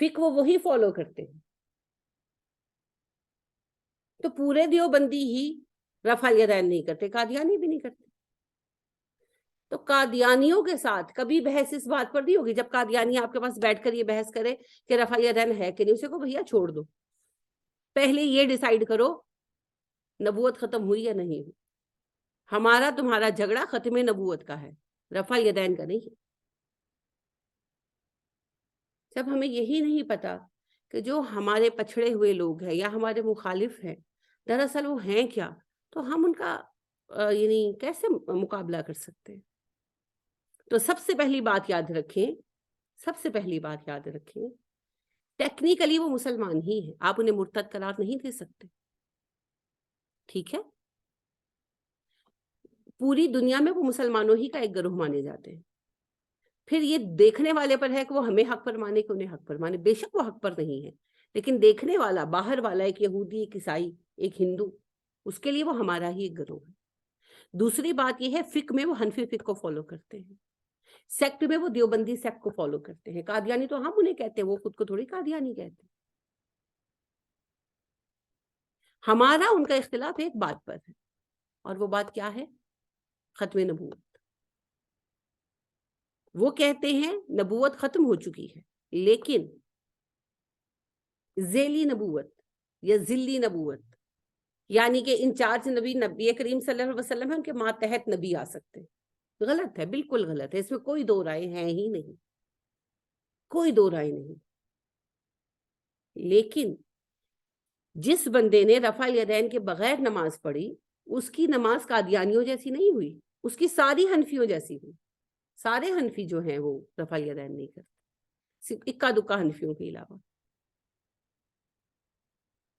فقہ وہی فالو کرتے ہیں. تو پورے دیوبندی ہی رفع الیدین نہیں کرتے، قادیانی بھی نہیں کرتے. تو قادیانیوں کے ساتھ کبھی بحث اس بات پر نہیں ہوگی. جب قادیانی آپ کے پاس بیٹھ کر یہ بحث کرے کہ رفع الیدین ہے کہ نہیں، اسے کو بھیا چھوڑ دو، پہلے یہ ڈیسائیڈ کرو نبوت ختم ہوئی یا نہیں ہوئی. ہمارا تمہارا جھگڑا ختم نبوت کا ہے، رفع الیدین کا نہیں ہے. جب ہمیں یہی نہیں پتا کہ جو ہمارے پچھڑے ہوئے لوگ ہیں یا ہمارے مخالف ہیں دراصل وہ ہیں کیا، تو ہم ان کا یعنی کیسے مقابلہ کر سکتے ہیں. تو سب سے پہلی بات یاد رکھیں، ٹیکنیکلی وہ مسلمان ہی ہیں، آپ انہیں مرتد قرار نہیں دے سکتے. ٹھیک ہے، پوری دنیا میں وہ مسلمانوں ہی کا ایک گروہ مانے جاتے ہیں. پھر یہ دیکھنے والے پر ہے کہ وہ ہمیں حق پر مانے کہ انہیں حق پر مانے. بے شک وہ حق پر نہیں ہے، لیکن دیکھنے والا باہر والا، ایک یہودی، ایک عیسائی، ایک ہندو، اس کے لیے وہ ہمارا ہی ایک گروہ ہے. دوسری بات یہ ہے فقہ میں وہ حنفی فقہ کو فالو کرتے ہیں، سیکٹ میں وہ دیوبندی سیکٹ کو فالو کرتے ہیں. قادیانی تو ہم انہیں کہتے ہیں، وہ خود کو تھوڑی قادیانی کہتے ہیں. ہمارا ان کا اختلاف ایک بات پر ہے، اور وہ بات کیا ہے؟ ختم نبوت. وہ کہتے ہیں نبوت ختم ہو چکی ہے، لیکن ذیلی نبوت یا ذلی نبوت، یعنی کہ انچارج نبی نبی کریم صلی اللہ علیہ وسلم ہے، ان کے ماتحت نبی آ سکتے ہیں. غلط ہے، بالکل غلط ہے، اس میں کوئی دو رائے ہیں ہی نہیں، کوئی دو رائے نہیں. لیکن جس بندے نے رفع الیدین کے بغیر نماز پڑھی، اس کی نماز قادیانیوں جیسی نہیں ہوئی، اس کی ساری حنفیوں جیسی ہوئی. سارے حنفی جو ہیں وہ رفع الیدین نہیں کرتے، صرف اکا دکا حنفیوں کے علاوہ.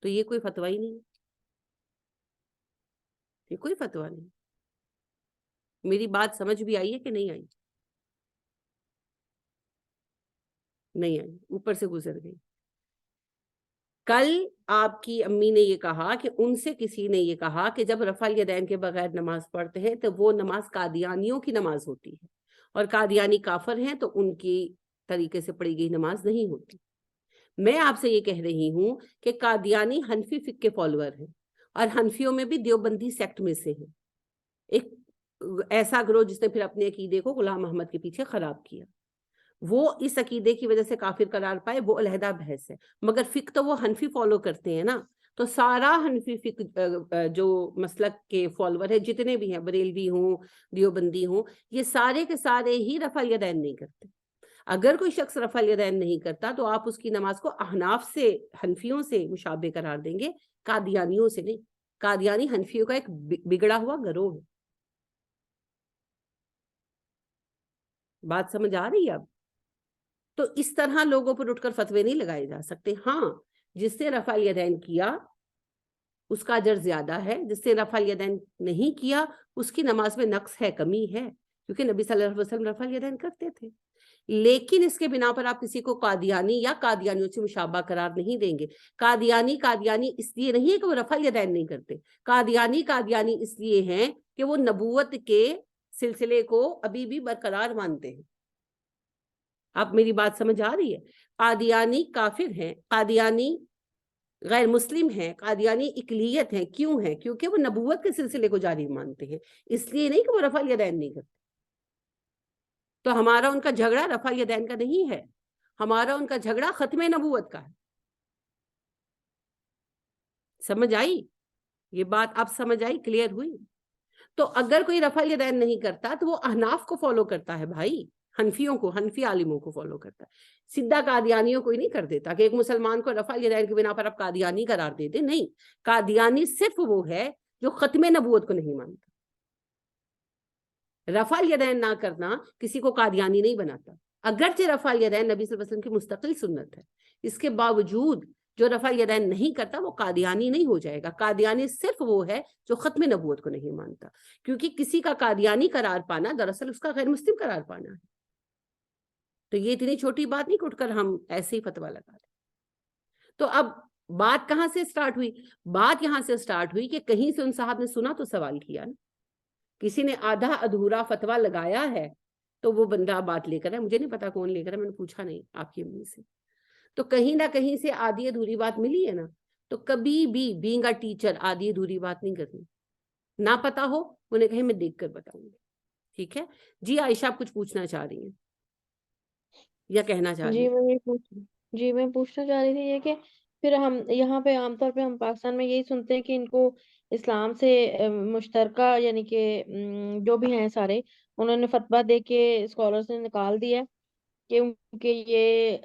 تو یہ کوئی فتویٰ ہی نہیں، یہ کوئی فتویٰ نہیں. میری بات سمجھ بھی آئی ہے کہ نہیں آئی؟ نہیں آئی، اوپر سے گزر گئی. کل آپ کی امی نے یہ کہا کہ ان سے کسی نے یہ کہا کہ جب رفع الیدین کے بغیر نماز پڑھتے ہیں تو وہ نماز قادیانیوں کی نماز ہوتی ہے، اور قادیانی کافر ہیں تو ان کی طریقے سے پڑھی گئی نماز نہیں ہوتی. میں آپ سے یہ کہہ رہی ہوں کہ قادیانی حنفی فقہ کے فالوور ہیں، اور حنفیوں میں بھی دیوبندی سیکٹ میں سے ہیں، ایک ایسا گروہ جس نے پھر اپنے عقیدے کو غلام محمد کے پیچھے خراب کیا. وہ اس عقیدے کی وجہ سے کافر قرار پائے، وہ علیحدہ بحث ہے. مگر فقہ تو وہ حنفی فالو کرتے ہیں نا. تو سارا حنفی فقہ جو مسلک کے فالوور ہے جتنے بھی ہیں، بریلوی ہوں، دیوبندی ہوں، یہ سارے کے سارے ہی رفع الیدین نہیں کرتے. اگر کوئی شخص رفع الیدین نہیں کرتا تو آپ اس کی نماز کو احناف سے، حنفیوں سے مشابہ قرار دیں گے، قادیانیوں سے نہیں. قادیانی حنفیوں کا ایک بگڑا ہوا گروہ ہے. بات سمجھ آ رہی ہے اب؟ تو اس طرح لوگوں پر اٹھ کر فتوے نہیں لگائے جا سکتے. ہاں، جس سے رفع الیدین کیا اس کا اجر زیادہ ہے، جس سے رفع الیدین نہیں کیا اس کی نماز میں نقص ہے، کمی ہے، کیونکہ نبی صلی اللہ علیہ وسلم رفع الیدین کرتے تھے. لیکن اس کے بنا پر آپ کسی کو قادیانی یا قادیانیوں سے مشابہ قرار نہیں دیں گے. قادیانی اس لیے نہیں ہے کہ وہ رفع الیدین نہیں کرتے، قادیانی اس لیے ہیں کہ وہ نبوت کے سلسلے کو ابھی بھی برقرار مانتے ہیں. آپ میری بات سمجھ آ رہی ہے؟ قادیانی کافر ہیں، قادیانی غیر مسلم ہیں، قادیانی اقلیت ہیں. کیوں ہیں؟ کیونکہ وہ نبوت کے سلسلے کو جاری مانتے ہیں، اس لیے نہیں کہ وہ رفع الیدین نہیں کرتے. تو ہمارا ان کا جھگڑا رفع الیدین کا نہیں ہے، ہمارا ان کا جھگڑا ختم نبوت کا ہے. سمجھ آئی یہ بات؟ آپ سمجھ آئی؟ کلیئر ہوئی؟ تو اگر کوئی رفع الیدین نہیں کرتا تو وہ احناف کو فالو کرتا ہے بھائی، حنفیوں کو، حنفی عالموں کو فالو کرتا ہے. سیدھا قادیانیوں کو ہی نہیں کر دیتا کہ ایک مسلمان کو رفع الیدین کے بنا پر آپ قادیانی قرار دے دیں. نہیں، قادیانی صرف وہ ہے جو ختم نبوت کو نہیں مانتا. رفع الیدین نہ کرنا کسی کو قادیانی نہیں بناتا. اگرچہ رفع الیدین نبی صلی اللہ علیہ وسلم کی مستقل سنت ہے، اس کے باوجود جو رفع الیدین نہیں کرتا وہ قادیانی نہیں ہو جائے گا. قادیانی صرف وہ ہے جو ختم نبوت کو نہیں مانتا، کیونکہ کسی کا قادیانی قرار پانا دراصل اس کا غیر مسلم قرار پانا ہے. تو یہ اتنی چھوٹی بات نہیں کہ اٹھ کر ہم ایسے ہی فتویٰ لگا دیں. تو اب بات کہاں سے سٹارٹ ہوئی؟ بات یہاں سے سٹارٹ ہوئی کہ کہیں سے ان صاحب نے سنا تو سوال کیا نا. کسی نے آدھا ادھورا فتویٰ لگایا ہے تو وہ بندہ بات لے کر ہے. مجھے نہیں پتا کون لے کر ہے، میں نے پوچھا نہیں آپ کی امی سے. تو کہیں نہ کہیں سے آدھی ادھوری بات ملی ہے نا. تو کبھی بھی بینگ اے ٹیچر آدھی ادھوری بات نہیں کرنی. نہ پتا ہو انہیں کہیں میں دیکھ کر بتاؤں گی. ٹھیک ہے جی. عائشہ آپ کچھ پوچھنا چاہ رہی ہیں یا کہنا چاہ رہی ہیں؟ میں پوچھنا چاہ رہی تھی یہ کہ پھر ہم یہاں پہ عام طور پہ ہم پاکستان میں یہی سنتے ہیں کہ ان کو اسلام سے مشترکہ یعنی کہ جو بھی ہیں سارے انہوں نے فتویٰ دے کے اسکالرس نے نکال دیا کیونکہ یہ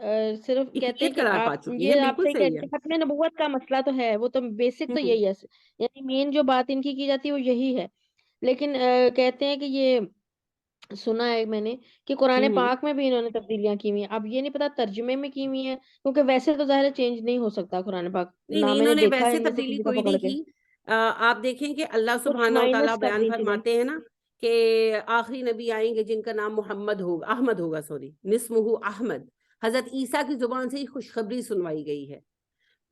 صرف کہتے ہیں اقلیت کہ قرار پا آپ چکی ہیں. یہ آپ بالکل صحیح صحیح کہتے ہے. ہیں ختم نبوت کا مسئلہ تو ہے وہ تو بیسک تو یہی ہے یعنی مین جو بات ان کی جاتی ہے وہ یہی ہے لیکن کہتے ہیں کہ یہ سنا ہے میں نے کہ قرآن پاک میں بھی انہوں نے تبدیلیاں کی ہوئی ہیں. اب یہ نہیں پتا ترجمے میں کی ہوئی ہیں کیونکہ ویسے تو ظاہر چینج نہیں ہو سکتا قرآن پاک. نہیں نہ نہیں میں انہوں نے نے دیکھا ہے ویسے ان میں سے تبدیلی کسی کا کوئی پکڑ نہیں کے. کی. آپ دیکھیں کہ اللہ کچھ سبحانہ و تعالیٰ مائنس بیان تبدیلی فرماتے ہیں نا کہ آخری نبی آئیں گے جن کا نام محمد ہوگا, احمد ہوگا, سوری, نسمہ احمد. حضرت عیسیٰ کی زبان سے ہی خوشخبری سنوائی گئی ہے.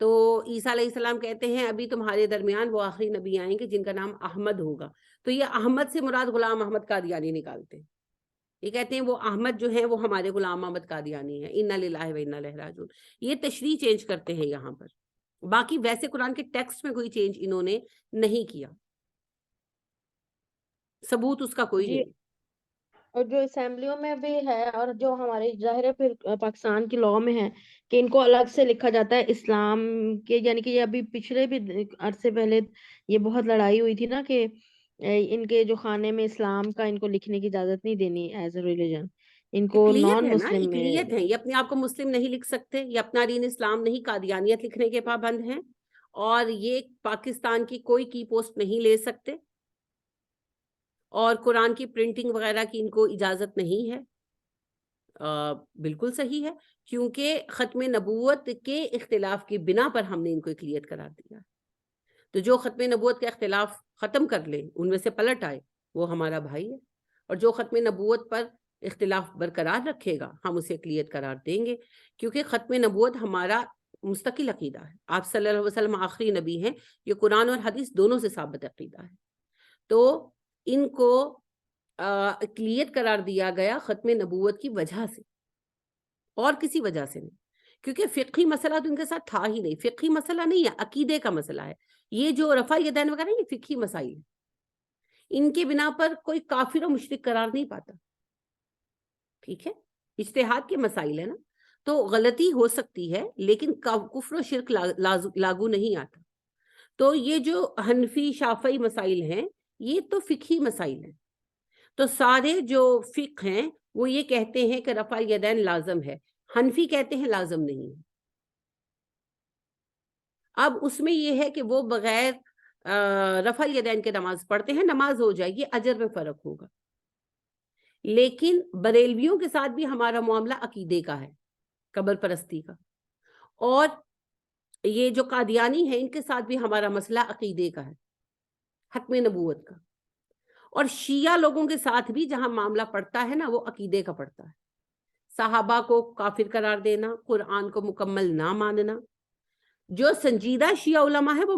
تو عیسیٰ علیہ السلام کہتے ہیں ابھی تمہارے درمیان وہ آخری نبی آئیں گے جن کا نام احمد ہوگا. تو یہ احمد سے مراد غلام احمد قادیانی نکالتے ہیں. یہ کہتے ہیں وہ احمد جو ہیں وہ ہمارے غلام احمد قادیانی ہیں. انا للہ و انا الیہ راجعون. یہ تشریح چینج کرتے ہیں یہاں پر. باقی ویسے قرآن کے ٹیکسٹ میں کوئی چینج انہوں نے نہیں کیا. ثبوت اس کا کوئی جی نہیں. اور جو اسمبلیوں میں بھی ہے اور جو ہمارے ظاہر ہے پھر پاکستان کی لاء میں ہے کہ ان کو الگ سے لکھا جاتا ہے اسلام کے یعنی کہ یہ ابھی پچھلے بھی عرصے پہلے یہ بہت لڑائی ہوئی تھی نا کہ ان کے جو خانے میں اسلام کا ان کو لکھنے کی اجازت نہیں دینی ایز اے ریلیجن. ان کو اقلیت نان ہے نا, مسلم میں اقلیت ہے. یہ اپنے آپ کو مسلم نہیں لکھ سکتے, یہ اپنا دین اسلام نہیں قادیانیت لکھنے کے پابند ہیں, اور یہ پاکستان کی کوئی کی پوسٹ نہیں لے سکتے, اور قرآن کی پرنٹنگ وغیرہ کی ان کو اجازت نہیں ہے. بالکل صحیح ہے, کیونکہ ختم نبوت کے اختلاف کی بنا پر ہم نے ان کو اقلیت قرار دیا. تو جو ختم نبوت کا اختلاف ختم کر لے, ان میں سے پلٹ آئے, وہ ہمارا بھائی ہے. اور جو ختم نبوت پر اختلاف برقرار رکھے گا ہم اسے اقلیت قرار دیں گے, کیونکہ ختم نبوت ہمارا مستقل عقیدہ ہے. آپ صلی اللہ علیہ وسلم آخری نبی ہیں, یہ قرآن اور حدیث دونوں سے ثابت عقیدہ ہے. تو ان کو اقلیت قرار دیا گیا ختم نبوت کی وجہ سے, اور کسی وجہ سے نہیں, کیونکہ فقہی مسئلہ تو ان کے ساتھ تھا ہی نہیں. فقہی مسئلہ نہیں ہے, عقیدے کا مسئلہ ہے. یہ جو رفع یدین وغیرہ یہ فقہی مسائل ہیں, ان کے بنا پر کوئی کافر و مشرک قرار نہیں پاتا. ٹھیک ہے, اجتہاد کے مسائل ہے نا, تو غلطی ہو سکتی ہے لیکن کفر و شرک لاگو نہیں آتا. تو یہ جو حنفی شافعی مسائل ہیں یہ تو فقہی مسائل ہیں. تو سارے جو فقہ ہیں وہ یہ کہتے ہیں کہ رفع یدین لازم ہے, حنفی کہتے ہیں لازم نہیں ہے. اب اس میں یہ ہے کہ وہ بغیر رفع یدین کے نماز پڑھتے ہیں, نماز ہو جائے گی, اجر میں فرق ہوگا. لیکن بریلویوں کے ساتھ بھی ہمارا معاملہ عقیدے کا ہے, قبر پرستی کا, اور یہ جو قادیانی ہیں ان کے ساتھ بھی ہمارا مسئلہ عقیدے کا ہے, ختم نبوت کا. اور شیعہ لوگوں کے ساتھ بھی جہاں معاملہ پڑتا ہے نا وہ عقیدے کا پڑتا ہے. صحابہ کو کافر قرار دینا, قرآن کو مکمل نہ ماننا. جو سنجیدہ شیعہ علماء ہیں وہ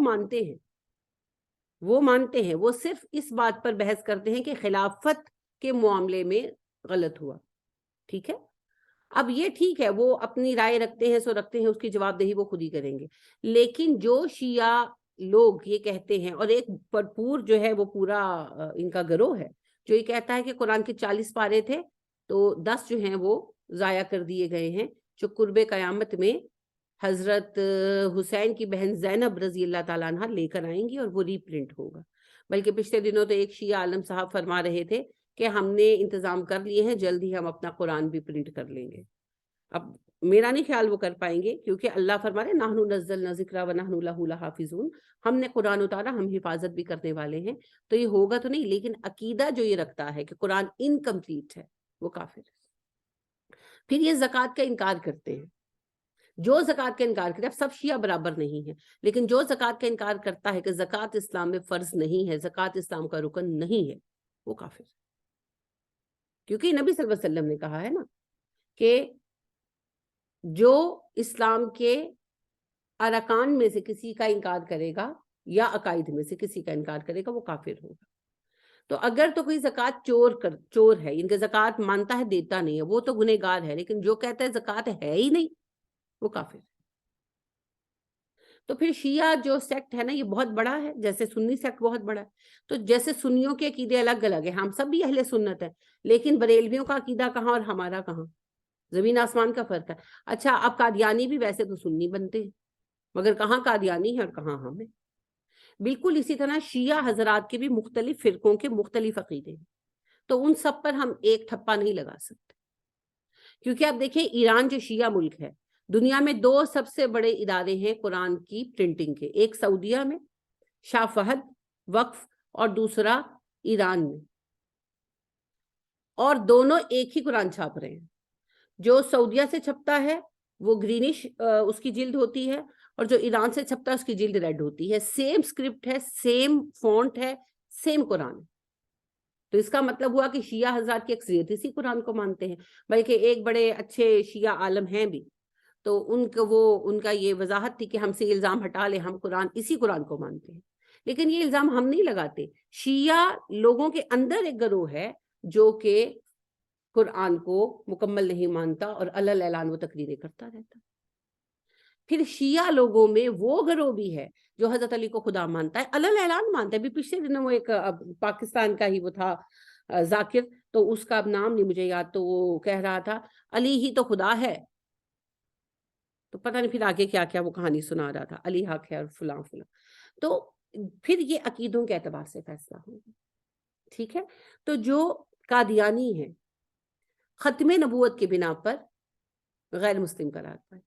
مانتے ہیں, وہ صرف اس بات پر بحث کرتے ہیں کہ خلافت کے معاملے میں غلط ہوا. ٹھیک ہے, اب یہ ٹھیک ہے, وہ اپنی رائے رکھتے ہیں, سو رکھتے ہیں, اس کی جواب دہی وہ خود ہی کریں گے. لیکن جو شیعہ لوگ یہ کہتے ہیں, اور ایک بھرپور جو ہے وہ پورا ان کا گروہ ہے جو یہ کہتا ہے کہ قرآن کے 40 پارے تھے تو 10 جو ہیں وہ ضائع کر دیے گئے ہیں, جو قرب قیامت میں حضرت حسین کی بہن زینب رضی اللہ تعالیٰ عنہ لے کر آئیں گی اور وہ ری پرنٹ ہوگا. بلکہ پچھلے دنوں تو ایک شیعہ عالم صاحب فرما رہے تھے کہ ہم نے انتظام کر لیے ہیں, جلد ہی ہم اپنا قرآن بھی پرنٹ کر لیں گے. اب میرا نہیں خیال وہ کر پائیں گے, کیونکہ اللہ فرما رہے نحن نزلنا ذکر ونحن لہ لحافظون, ہم نے قرآن اتارا, ہم حفاظت بھی کرنے والے ہیں. تو یہ ہوگا تو نہیں, لیکن عقیدہ جو یہ رکھتا ہے کہ قرآن انکمپلیٹ ہے وہ کافر ہے. پھر یہ زکوٰۃ کا انکار کرتے ہیں. جو زکوٰۃ کا انکار کرتے ہیں, اب سب شیعہ برابر نہیں ہے, لیکن جو زکوٰۃ کا انکار کرتا ہے کہ زکوٰۃ اسلام میں فرض نہیں ہے, زکوٰۃ اسلام کا رکن نہیں ہے, وہ کافر ہے. کیونکہ نبی صلی اللہ علیہ وسلم نے کہا ہے نا کہ جو اسلام کے ارکان میں سے کسی کا انکار کرے گا یا عقائد میں سے کسی کا انکار کرے گا وہ کافر ہوگا. تو اگر تو کوئی زکوٰۃ چور ہے, ان کے زکوٰۃ مانتا ہے دیتا نہیں ہے, وہ تو گنہگار ہے. لیکن جو کہتا ہے زکوٰۃ ہے ہی نہیں, وہ کافر. تو پھر شیعہ جو سیکٹ ہے نا یہ بہت بڑا ہے، جیسے سنی سیکٹ بہت بڑا ہے. تو جیسے سنیوں کے عقیدے الگ الگ ہیں، ہم سب بھی اہل سنت ہیں، لیکن بریلویوں کا عقیدہ کہاں اور ہمارا کہاں، زمین آسمان کا فرق ہے. اچھا اب قادیانی بھی ویسے تو سنی بنتے ہیں، مگر کہاں قادیانی ہے اور کہاں ہم ہیں. بالکل اسی طرح شیعہ حضرات کے بھی مختلف فرقوں کے مختلف عقیدے ہیں، تو ان سب پر ہم ایک ٹھپا نہیں لگا سکتے. کیونکہ آپ دیکھیں ایران جو شیعہ ملک ہے، دنیا میں 2 سب سے بڑے ادارے ہیں قرآن کی پرنٹنگ کے، ایک سعودیہ میں شاہ فہد وقف اور دوسرا ایران میں، اور دونوں ایک ہی قرآن چھاپ رہے ہیں. جو سعودیہ سے چھپتا ہے وہ گرینش اس کی جلد ہوتی ہے، اور جو ایران سے چھپتا ہے اس کی جلد ریڈ ہوتی ہے. سیم سکرپٹ ہے، سیم فونٹ ہے، سیم قرآن. تو اس کا مطلب ہوا کہ شیعہ حضرات کی اکثریت اسی قرآن کو مانتے ہیں، بلکہ ایک بڑے اچھے شیعہ عالم ہیں بھی، تو ان کا یہ وضاحت تھی کہ ہم سے الزام ہٹا لے، ہم قرآن اسی قرآن کو مانتے ہیں. لیکن یہ الزام ہم نہیں لگاتے، شیعہ لوگوں کے اندر ایک گروہ ہے جو کہ قرآن کو مکمل نہیں مانتا اور علل اعلان وہ تقریریں کرتا رہتا. پھر شیعہ لوگوں میں وہ گروہ بھی ہے جو حضرت علی کو خدا مانتا ہے، علل اعلان مانتا ہے. بھی پچھلے دنوں وہ ایک پاکستان کا ہی وہ تھا ذاکر، تو اس کا اب نام نہیں مجھے یاد، تو وہ کہہ رہا تھا علی ہی تو خدا ہے. تو پتہ نہیں پھر آگے کیا کیا وہ کہانی سنا رہا تھا، علی حق ہے اور فلاں فلاں. تو پھر یہ عقیدوں کے اعتبار سے فیصلہ ہوگا. ٹھیک ہے. تو جو قادیانی ہے ختم نبوت کی بنا پر غیر مسلم قرار پائے،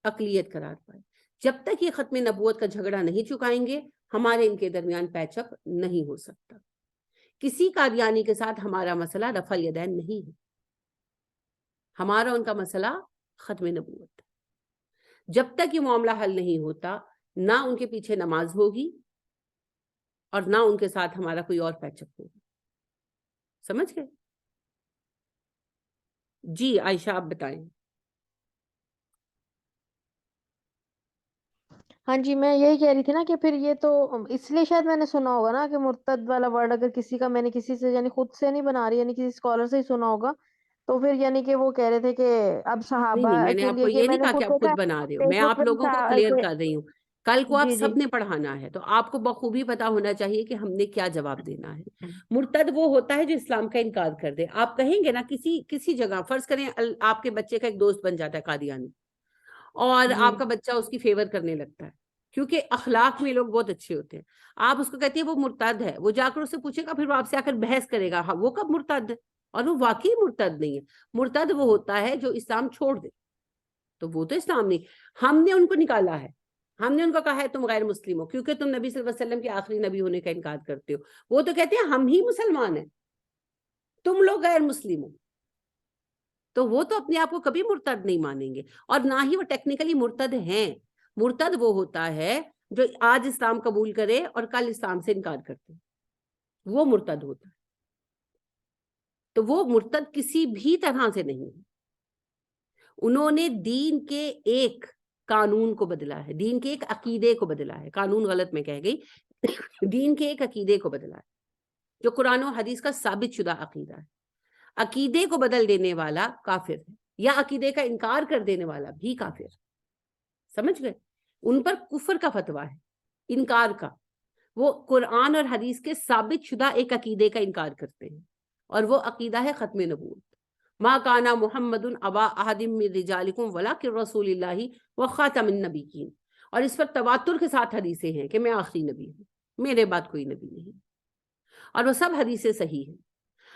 اقلیت قرار پائے. جب تک یہ ختم نبوت کا جھگڑا نہیں چکائیں گے ہمارے ان کے درمیان پیچ اپ نہیں ہو سکتا. کسی قادیانی کے ساتھ ہمارا مسئلہ رفع الیدین نہیں ہے، ہمارا ان کا مسئلہ ختم نبوت. جب تک یہ معاملہ حل نہیں ہوتا نہ ان کے پیچھے نماز ہوگی اور نہ ان کے ساتھ ہمارا کوئی اور پیچ اپ ہوگا. سمجھ گئے؟ جی عائشہ آپ بتائیں. ہاں جی، میں یہی کہہ رہی تھی نا کہ پھر یہ تو اس لیے شاید میں نے سنا ہوگا نا کہ مرتد والا ورڈ اگر کسی کا، میں نے کسی سے یعنی خود سے نہیں بنا رہی، یعنی کسی اسکالر سے ہی سنا ہوگا، تو پھر یعنی کہ وہ کہہ رہے تھے کہ اب صحابہ نہیں میں نے کے آپ لیے کو یہ یہ میں نہیں نے کہا کہ خود آپ خود دیکھا بنا رہے ہو، فیس میں بک آپ پہ لوگوں کو کلیئر کر رہی ہوں. کل کو آپ جی جی سب نے پڑھانا ہے تو آپ کو بخوبی پتا ہونا چاہیے کہ ہم نے کیا جواب دینا ہے. مرتد وہ ہوتا ہے جو اسلام کا انکار کر دے. آپ کہیں گے نا کسی جگہ، فرض کریں آپ کے بچے کا ایک دوست بن جاتا ہے قادیانی اور جی آپ کا بچہ اس کی فیور کرنے لگتا ہے کیونکہ اخلاق میں لوگ بہت اچھے ہوتے ہیں. آپ اس کو کہتی ہے وہ مرتد ہے، وہ جا کر اسے پوچھے گا، پھر وہ آپ سے آ کر بحث کرے گا وہ کب مرتد ہے، اور وہ واقعی مرتد نہیں ہے. مرتد وہ ہوتا ہے جو اسلام چھوڑ دے، تو وہ تو اسلام نہیں. ہم نے ان کو نکالا ہے، ہم نے ان کو کہا ہے تم غیر مسلم ہو کیونکہ تم نبی صلی اللہ علیہ وسلم کے آخری نبی ہونے کا انکار کرتے ہو. وہ تو کہتے ہیں ہم ہی مسلمان ہیں، تم لوگ غیر مسلم ہو. تو وہ تو اپنے آپ کو کبھی مرتد نہیں مانیں گے، اور نہ ہی وہ ٹیکنیکلی مرتد ہیں. مرتد وہ ہوتا ہے جو آج اسلام قبول کرے اور کل اسلام سے انکار کرتے، وہ مرتد ہوتا ہے. تو وہ مرتد کسی بھی طرح سے نہیں ہے. انہوں نے دین کے ایک قانون کو بدلا ہے، دین کے ایک عقیدے کو بدلا ہے. قانون غلط میں کہہ گئی، دین کے ایک عقیدے کو بدلا ہے جو قرآن و حدیث کا ثابت شدہ عقیدہ ہے. عقیدے کو بدل دینے والا کافر ہے، یا عقیدے کا انکار کر دینے والا بھی کافر. سمجھ گئے؟ ان پر کفر کا فتویٰ ہے، انکار کا. وہ قرآن اور حدیث کے ثابت شدہ ایک عقیدے کا انکار کرتے ہیں، اور وہ عقیدہ ہے ختم نبوت. ما کانا محمد ابا احد من رجالکم ولکن رسول اللہ وخاتم النبیین. اور اس پر تواتر کے ساتھ حدیثیں ہیں کہ میں آخری نبی ہوں، میرے بعد کوئی نبی نہیں، اور وہ سب حدیثیں صحیح ہیں.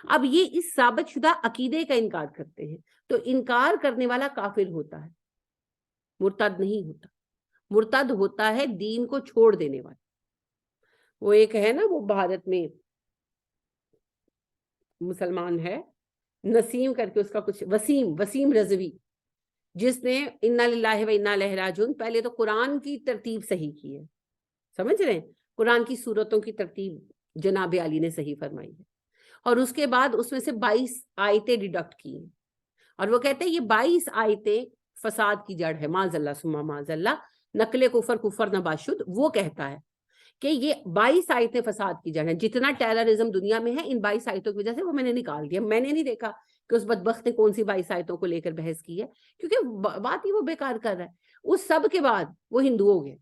اب یہ اس ثابت شدہ عقیدے کا انکار کرتے ہیں، تو انکار کرنے والا کافر ہوتا ہے، مرتد نہیں ہوتا. مرتد ہوتا ہے دین کو چھوڑ دینے والا. وہ ایک ہے نا، وہ بھارت میں مسلمان ہے نسیم کر کے، اس کا کچھ وسیم رضوی، جس نے انا للہ و انا الیہ راجعون پہلے تو قرآن کی ترتیب صحیح کی ہے. سمجھ رہے ہیں؟ قرآن کی سورتوں کی ترتیب جناب علی نے صحیح فرمائی ہے، اور اس کے بعد اس میں سے 22 آیتیں ڈیڈکٹ کی ہیں، اور وہ کہتے ہیں یہ 22 آیتیں فساد کی جڑ ہے. معاذ اللہ ثم معاذ اللہ، نقل کفر نباشد وہ کہتا ہے کہ یہ 22 آیتیں فساد کی جڑ ہیں. جتنا ٹیررزم دنیا میں ہے ان 22 آیتوں کی وجہ سے وہ میں نے نکال دیا. میں نے نہیں دیکھا کہ اس بدبخت نے کون سی 22 آیتوں کو لے کر بحث کی ہے، کیونکہ بات ہی وہ بیکار کر رہا ہے. اس سب کے بعد وہ ہندو ہو گیا.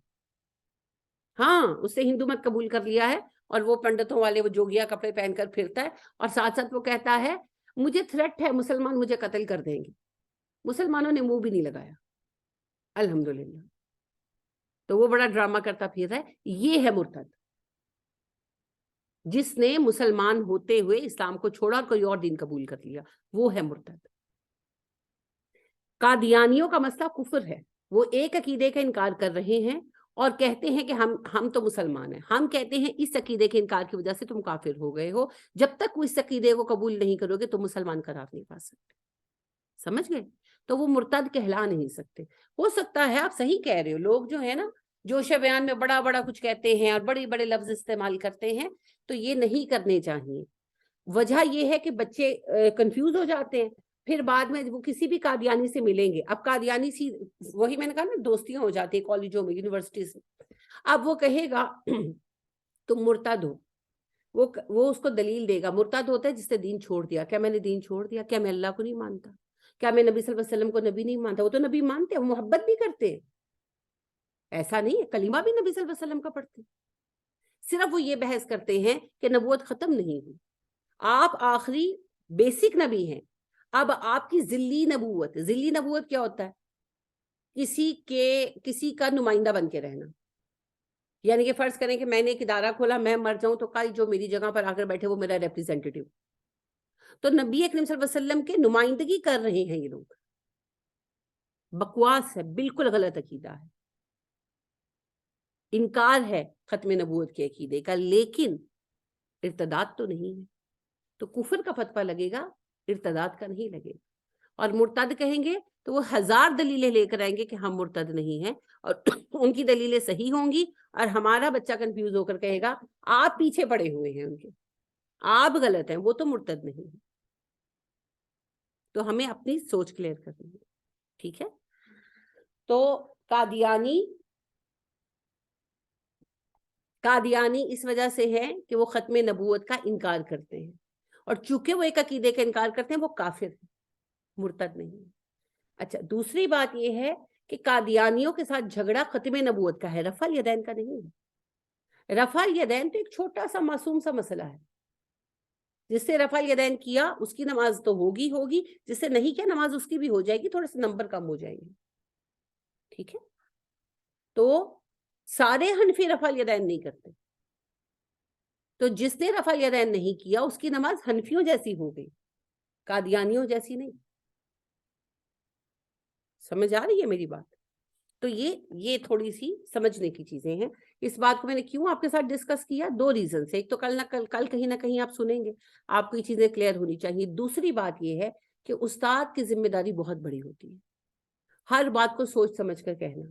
ہاں اس سے ہندو مت قبول کر لیا ہے، اور وہ پنڈتوں والے وہ جوگیا کپڑے پہن کر پھرتا ہے، اور ساتھ ساتھ وہ کہتا ہے مجھے تھریٹ ہے، مسلمان مجھے قتل کر دیں گے. مسلمانوں نے منہ بھی نہیں لگایا الحمدللہ. تو وہ بڑا ڈرامہ کرتا پھر رہا ہے. یہ ہے مرتد، جس نے مسلمان ہوتے ہوئے اسلام کو چھوڑا اور کوئی اور دین قبول کر لیا، وہ ہے مرتد. قادیانیوں کا مسئلہ کفر ہے. وہ ایک عقیدے کا انکار کر رہے ہیں اور کہتے ہیں کہ ہم تو مسلمان ہیں. ہم کہتے ہیں اس عقیدے کے انکار کی وجہ سے تم کافر ہو گئے ہو. جب تک وہ اس عقیدے کو قبول نہیں کرو گے تو مسلمان قرار نہیں پا سکتے. سمجھ گئے؟ تو وہ مرتد کہلا نہیں سکتے. ہو سکتا ہے آپ صحیح کہہ رہے ہو، لوگ جو ہے نا جوش بیان میں بڑا بڑا کچھ کہتے ہیں اور بڑے بڑے لفظ استعمال کرتے ہیں، تو یہ نہیں کرنے چاہیے. وجہ یہ ہے کہ بچے کنفیوز ہو جاتے ہیں، پھر بعد میں وہ کسی بھی قادیانی سے ملیں گے. اب قادیانی سی وہی میں نے کہا نا دوستیاں ہو جاتی ہیں کالجوں میں، یونیورسٹیز میں. اب وہ کہے گا تم مرتد ہو، وہ اس کو دلیل دے گا. مرتد ہوتا ہے جس نے دین چھوڑ دیا. کیا میں نے دین چھوڑ دیا؟ کیا میں اللہ کو نہیں مانتا؟ کیا میں نبی صلی اللہ علیہ وسلم کو نبی نہیں مانتا؟ وہ تو نبی مانتے ہیں، وہ محبت بھی کرتے ہیں. ایسا نہیں ہے، کلمہ بھی نبی صلی اللہ علیہ وسلم کا پڑھتے. صرف وہ یہ بحث کرتے ہیں کہ نبوت ختم نہیں ہوئی، آپ آخری بیسک نبی ہیں. اب آپ کی ذلی نبوت، ذلی نبوت کیا ہوتا ہے؟ کسی کا نمائندہ بن کے رہنا. یعنی کہ فرض کریں کہ میں نے ایک ادارہ کھولا، میں مر جاؤں تو کل جو میری جگہ پر آ کر بیٹھے وہ میرا ریپریزنٹیٹیو. تو نبی اکرم صلی اللہ علیہ وسلم کے نمائندگی کر رہے ہیں یہ لوگ. بکواس ہے، بالکل غلط عقیدہ ہے. انکار ہے ختم نبوت کے عقیدے کا، لیکن ارتداد تو نہیں ہے. تو کفر کا فتویٰ لگے گا، ارتداد کا نہیں لگے گا. اور مرتد کہیں گے تو وہ 1000 دلیلیں لے کر آئیں گے کہ ہم مرتد نہیں ہیں، اور ان کی دلیلیں صحیح ہوں گی، اور ہمارا بچہ کنفیوز ہو کر کہے گا آپ پیچھے پڑے ہوئے ہیں ان کے، آپ غلط ہیں، وہ تو مرتد نہیں ہے. تو ہمیں اپنی سوچ کلیئر کرنی ہے. ٹھیک ہے؟ تو قادیانی اس وجہ سے ہے کہ وہ ختم نبوت کا انکار کرتے ہیں، اور چونکہ وہ ایک عقیدے کا انکار کرتے ہیں وہ کافر ہیں، مرتد نہیں. اچھا، دوسری بات یہ ہے کہ قادیانیوں کے ساتھ جھگڑا ختم نبوت کا ہے، رفع الیدین کا نہیں ہے. رفع الیدین تو ایک چھوٹا سا معصوم سا مسئلہ ہے. جس سے رفع الیدین کیا اس کی نماز تو ہوگی، جس سے نہیں کیا نماز اس کی بھی ہو جائے گی، تھوڑے سے نمبر کم ہو جائیں گے. ٹھیک ہے؟ تو سارے حنفی رفع الیدین نہیں کرتے. تو جس نے رفع الیدین نہیں کیا اس کی نماز حنفیوں جیسی ہو گئی، قادیانیوں جیسی نہیں. سمجھ آ رہی ہے میری بات؟ تو یہ تھوڑی سی سمجھنے کی چیزیں ہیں. اس بات کو میں نے کیوں آپ کے ساتھ ڈسکس کیا؟ 2 ریزن سے. ایک تو کل کہیں نہ کہیں آپ سنیں گے، آپ کو یہ چیزیں کلیئر ہونی چاہیے. دوسری بات یہ ہے کہ استاد کی ذمہ داری بہت بڑی ہوتی ہے، ہر بات کو سوچ سمجھ کر کہنا.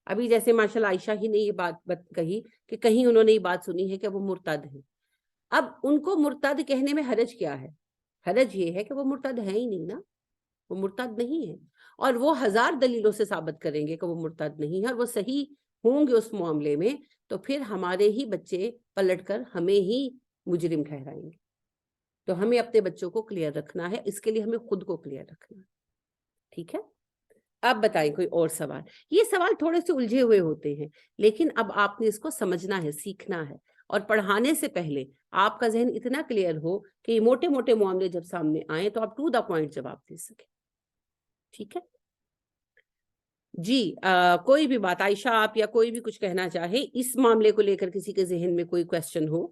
ابھی جیسے ماشاءاللہ عائشہ ہی نے یہ بات کہی کہ کہیں انہوں نے یہ بات سنی ہے کہ وہ مرتد ہیں. اب ان کو مرتد کہنے میں حرج کیا ہے؟ حرج یہ ہے کہ وہ مرتد ہے ہی نہیں نا، وہ مرتد نہیں ہے. اور وہ 1000 دلیلوں سے ثابت کریں گے کہ وہ مرتد نہیں ہے، اور وہ صحیح ہوں گے اس معاملے میں، تو پھر ہمارے ہی بچے پلٹ کر ہمیں ہی مجرم ٹھہرائیں گے. تو ہمیں اپنے بچوں کو کلیئر رکھنا ہے، اس کے لیے ہمیں خود کو کلیئر رکھنا ہے. ٹھیک ہے؟ اب بتائیں کوئی اور سوال. یہ سوال تھوڑے سے الجھے ہوئے ہوتے ہیں، لیکن اب آپ نے اس کو سمجھنا ہے، سیکھنا ہے. اور پڑھانے سے پہلے آپ کا ذہن اتنا کلیئر ہو کہ یہ موٹے موٹے معاملے جب سامنے آئیں تو آپ ٹو دا پوائنٹ جواب دے سکیں. ٹھیک ہے جی؟ کوئی بھی بات عائشہ آپ یا کوئی بھی کچھ کہنا چاہے اس معاملے کو لے کر، کسی کے ذہن میں کوئی کوشچن ہو؟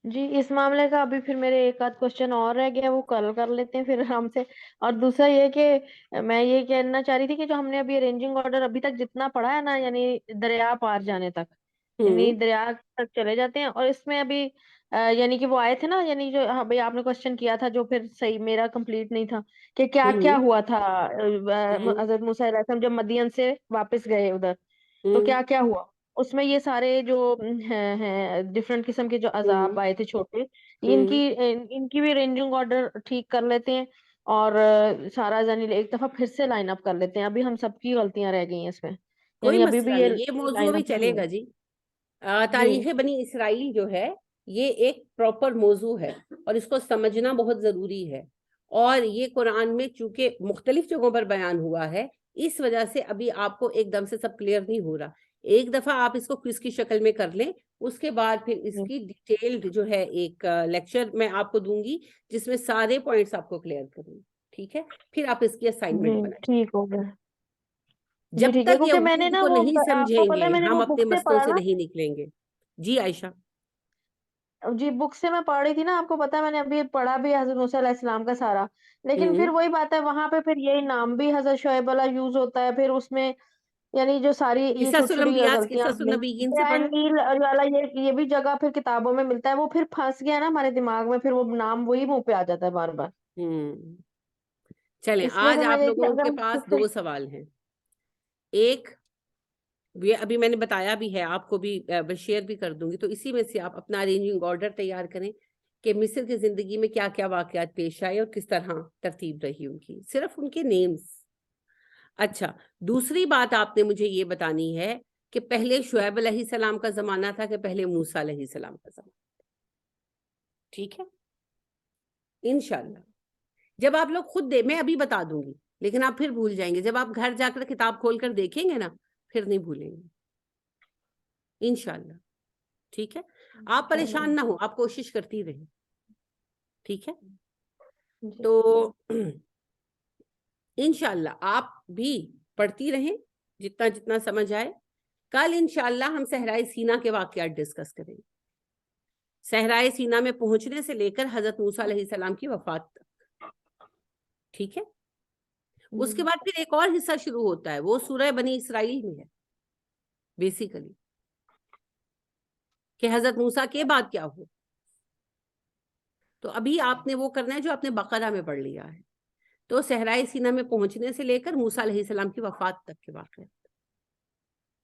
جی اس معاملے کا ابھی پھر میرے ایک آدھ کوشچن اور رہ گیا، وہ کل کر لیتے ہیں پھر آرام سے. اور دوسرا یہ کہ میں یہ کہنا چاہ رہی تھی کہ جو ہم نے ابھی ارینجنگ آرڈر ابھی تک جتنا پڑھا ہے نا، یعنی دریا پار جانے تک، یعنی دریا تک چلے جاتے ہیں. اور اس میں ابھی یعنی کہ وہ آئے تھے نا، یعنی جو بھائی آپ نے کوشچن کیا تھا جو پھر صحیح میرا کمپلیٹ نہیں تھا، کہ کیا کیا ہوا تھا حضرت موسیٰ علیہ السلام جب مدین سے واپس گئے ادھر، تو کیا کیا ہوا. اس میں یہ سارے جو ہیں ڈفرینٹ قسم کے جو عذاب آئے تھے چھوٹے، ان کی بھی رینجنگ آرڈر ٹھیک کر لیتے ہیں، اور سارا ایک دفعہ پھر سے لائن اپ کر لیتے ہیں. ابھی ہم سب کی غلطیاں رہ گئی ہیں اس میں، کوئی یعنی ابھی مسئلہ بھی نہیں، یہ موضوع لائن بھی اپ چلے نہیں گا ہے. جی. جی تاریخ بنی اسرائیل جو ہے یہ ایک پراپر موضوع ہے اور اس کو سمجھنا بہت ضروری ہے. اور یہ قرآن میں چونکہ مختلف جگہوں پر بیان ہوا ہے اس وجہ سے ابھی آپ کو ایک دم سے سب کلیئر نہیں ہو رہا. ایک دفعہ آپ اس کو کوئز کی شکل میں کر لیں, اس کے بعد پھر اس کی ڈیٹیلڈ جو ہے ایک لیکچر میں آپ کو دوں گی جس میں سارے پوائنٹس آپ کو کلیئر کروں گی. ٹھیک ہے, پھر آپ اس کی اسائنمنٹ بنائیں. ٹھیک ہو گیا. جب ٹھیک ہے تک یہ کیونکہ میں نے حدود نا کو وہ نہیں آپ کو سمجھیں پتا ہے گے میں نے ہم وہ اپنے بک سے مسئلوں پڑھا سے نا. نہیں نکلیں گے. جی عائشہ, جی بک سے میں پڑھ رہی تھی نا, آپ کو پتا ہے میں نے ابھی پڑھا بھی حضرت موسیٰ علیہ السلام کا سارا, لیکن پھر وہی بات ہے وہاں پہ پھر یہی نام بھی حضرت شعیب والا یوز ہوتا ہے, پھر اس میں یعنی جو ساری یہ قصص چھوٹی چھوٹی الانبیاء غلطیاں قصص النبیین سے پڑھیں. نیل والا یہ بھی جگہ پھر کتابوں میں ملتا ہے, وہ پھر پھنس گیا نا ہمارے دماغ میں, پھر وہ نام وہی منہ پہ آ جاتا ہے بار بار. چلیں اس لیے آج پھر میں آپ یہ کہ لوگوں اگر کے ہم پاس خود سے 2 سوال ہیں. ایک یہ ابھی میں نے بتایا بھی ہے, آپ کو بھی شیئر بھی کر دوں گی, تو اسی میں سے آپ اپنا ارینجنگ آرڈر تیار کریں کہ مصر کی زندگی میں کیا کیا واقعات پیش آئے اور کس طرح ترتیب رہی ان کی, صرف ان کے نیمز. اچھا, دوسری بات آپ نے مجھے یہ بتانی ہے کہ پہلے شعیب علیہ السلام کا زمانہ تھا کہ پہلے موسیٰ علیہ السلام کا زمانہ. ٹھیک ہے, انشاءاللہ جب آپ لوگ خود میں ابھی بتا دوں گی لیکن آپ پھر بھول جائیں گے, جب آپ گھر جا کر کتاب کھول کر دیکھیں گے نا پھر نہیں بھولیں گے انشاءاللہ. ٹھیک ہے, آپ پریشان نہ ہو, آپ کوشش کرتی رہیں. ٹھیک ہے, تو انشاءاللہ آپ بھی پڑھتی رہیں جتنا جتنا سمجھ آئے. کل انشاءاللہ ہم صحرائے سینا کے واقعات ڈسکس کریں گے, صحرائے سینا میں پہنچنے سے لے کر حضرت موسیٰ علیہ السلام کی وفات تک. ٹھیک ہے, اس کے بعد پھر ایک اور حصہ شروع ہوتا ہے, وہ سورہ بنی اسرائیل میں ہے بیسیکلی, کہ حضرت موسیٰ کے بعد کیا ہو. تو ابھی آپ نے وہ کرنا ہے جو آپ نے بقرہ میں پڑھ لیا ہے, تو صحرائے سینا میں پہنچنے سے لے کر موسیٰ علیہ السلام کی وفات تک کے واقعات.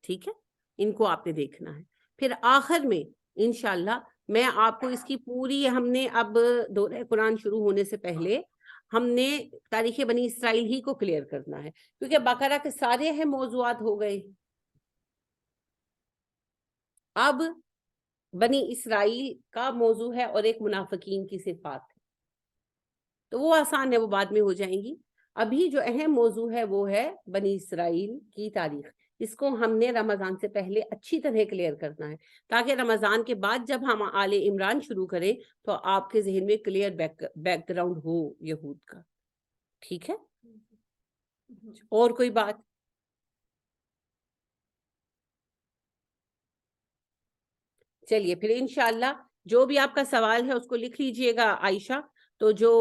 ٹھیک ہے, ان کو آپ نے دیکھنا ہے. پھر آخر میں انشاءاللہ میں آپ کو اس کی پوری, ہم نے اب دورہ قرآن شروع ہونے سے پہلے ہم نے تاریخ بنی اسرائیل ہی کو کلیئر کرنا ہے, کیونکہ بقرہ کے سارے اہم موضوعات ہو گئے. اب بنی اسرائیل کا موضوع ہے اور ایک منافقین کی صفات ہے, تو وہ آسان ہے, وہ بعد میں ہو جائیں گی. ابھی جو اہم موضوع ہے وہ ہے بنی اسرائیل کی تاریخ. اس کو ہم نے رمضان سے پہلے اچھی طرح کلیئر کرنا ہے, تاکہ رمضان کے بعد جب ہم آل عمران شروع کریں تو آپ کے ذہن میں کلیئر بیک گراؤنڈ ہو یہود کا. ٹھیک ہے, اور کوئی بات؟ چلیے پھر انشاءاللہ جو بھی آپ کا سوال ہے اس کو لکھ لیجئے گا عائشہ. تو جو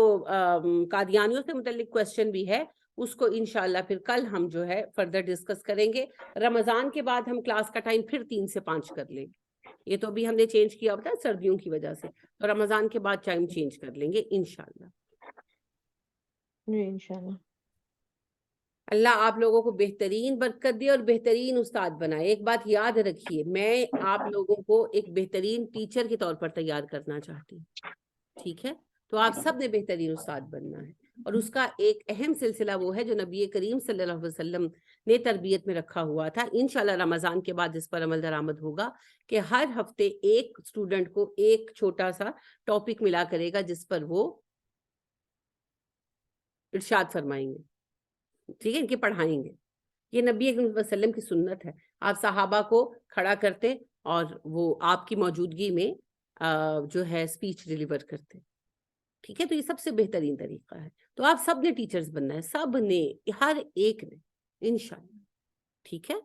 قادیانیوں سے متعلق کوشچن بھی ہے اس کو انشاءاللہ پھر کل ہم جو ہے فردر ڈسکس کریں گے. رمضان کے بعد ہم کلاس کا ٹائم پھر 3 سے 5 کر لیں گے. یہ تو بھی ہم نے چینج کیا ہوتا ہے سردیوں کی وجہ سے, تو رمضان کے بعد ٹائم چینج کر لیں گے انشاءاللہ. جی انشاءاللہ. اللہ آپ لوگوں کو بہترین برکت دے اور بہترین استاد بنائے. ایک بات یاد رکھیے, میں آپ لوگوں کو ایک بہترین ٹیچر کے طور پر تیار کرنا چاہتی ہوں. ٹھیک ہے, تو آپ سب نے بہترین استاد بننا ہے, اور اس کا ایک اہم سلسلہ وہ ہے جو نبی کریم صلی اللہ علیہ وسلم نے تربیت میں رکھا ہوا تھا. انشاءاللہ رمضان کے بعد اس پر عمل درآمد ہوگا کہ ہر ہفتے ایک اسٹوڈنٹ کو ایک چھوٹا سا ٹاپک ملا کرے گا جس پر وہ ارشاد فرمائیں گے. ٹھیک ہے, ان کے پڑھائیں گے. یہ نبی کریم صلی اللہ علیہ وسلم کی سنت ہے. آپ صحابہ کو کھڑا کرتے اور وہ آپ کی موجودگی میں جو ہے اسپیچ ڈیلیور کرتے. ٹھیک ہے, تو یہ سب سے بہترین طریقہ ہے. تو آپ سب نے ٹیچرز بننا ہے, سب نے, ہر ایک نے انشاءاللہ. ٹھیک ہے,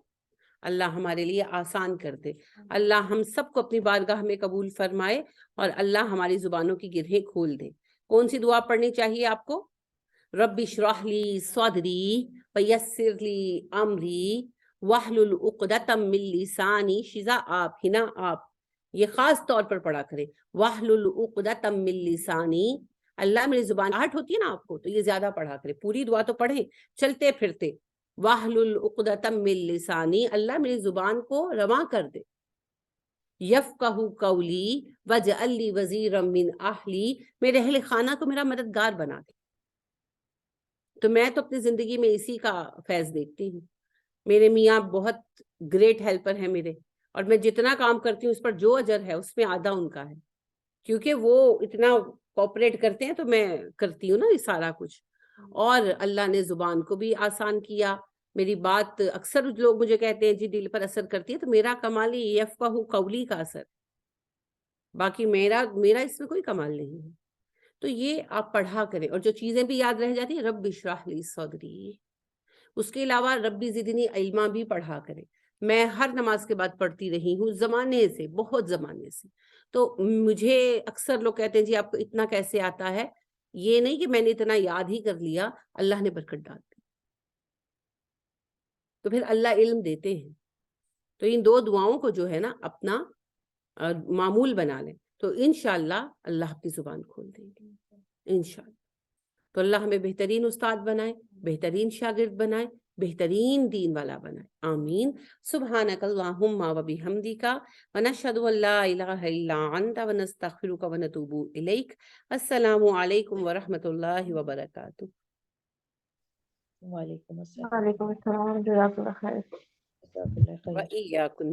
اللہ ہمارے لیے آسان کر دے. اللہ ہم سب کو اپنی بارگاہ میں قبول فرمائے اور اللہ ہماری زبانوں کی گرہیں کھول دے. کون سی دعا پڑھنی چاہیے آپ کو؟ رب اشرح لی صدری ویسر لی امری واحلل عقدۃ من لسانی. شیزا آپ, ہنا آپ یہ خاص طور پر پڑھا کریں, واحلل عقدۃ من لسانی. اللہ میری زبان آہٹ ہوتی ہے نا آپ کو, تو یہ زیادہ پڑھا کریں. پوری دعا تو پڑھیں چلتے پھرتے. واحلل عقدۃ من لسانی, اللہ میری زبان کو رواں کر دے. یفقہوا قولی واجعل لی وزیرا من اہلی, میرے اہل خانہ کو میرا مددگار بنا دے. تو میں تو اپنی زندگی میں اسی کا فیض دیکھتی ہوں. میرے میاں بہت گریٹ ہیلپر ہیں میرے, اور میں جتنا کام کرتی ہوں اس پر جو اجر ہے اس میں آدھا ان کا ہے. کیونکہ وہ اتنا کوپریٹ کرتے ہیں تو میں کرتی ہوں نا یہ سارا کچھ. اور اللہ نے زبان کو بھی آسان کیا. میری بات اکثر لوگ مجھے کہتے ہیں جی دل پر اثر کرتی ہے، تو میرا کمال یہ یفقہوا قولی کا اثر، باقی میرا اس میں کوئی کمال نہیں ہے. تو یہ آپ پڑھا کریں، اور جو چیزیں بھی یاد رہ جاتی ہیں رب اشرح لی صدری. اس کے علاوہ ربی زدنی علما بھی پڑھا کریں. میں ہر نماز کے بعد پڑھتی رہی ہوں زمانے سے، بہت زمانے سے. تو مجھے اکثر لوگ کہتے ہیں جی آپ کو اتنا کیسے آتا ہے. یہ نہیں کہ میں نے اتنا یاد ہی کر لیا، اللہ نے برکت ڈال دی. تو پھر اللہ علم دیتے ہیں. تو ان 2 دعاؤں کو جو ہے نا اپنا معمول بنا لیں، تو انشاءاللہ اللہ اپنی زبان کھول دیں گے انشاءاللہ. تو اللہ ہمیں بہترین استاد بنائے، بہترین شاگرد بنائے، بہترین دین والا بنائے. آمین. سبحانک اللہم و بحمدک ونشہد ان لا الہ الا انت ونستغفرک ونتوب الیک. السلام علیکم ورحمۃ اللہ وبرکاتہ. وعلیکم السلام. وعلیکم السلام، جزاک اللہ خیر. جزاک اللہ خیر. وإیاکم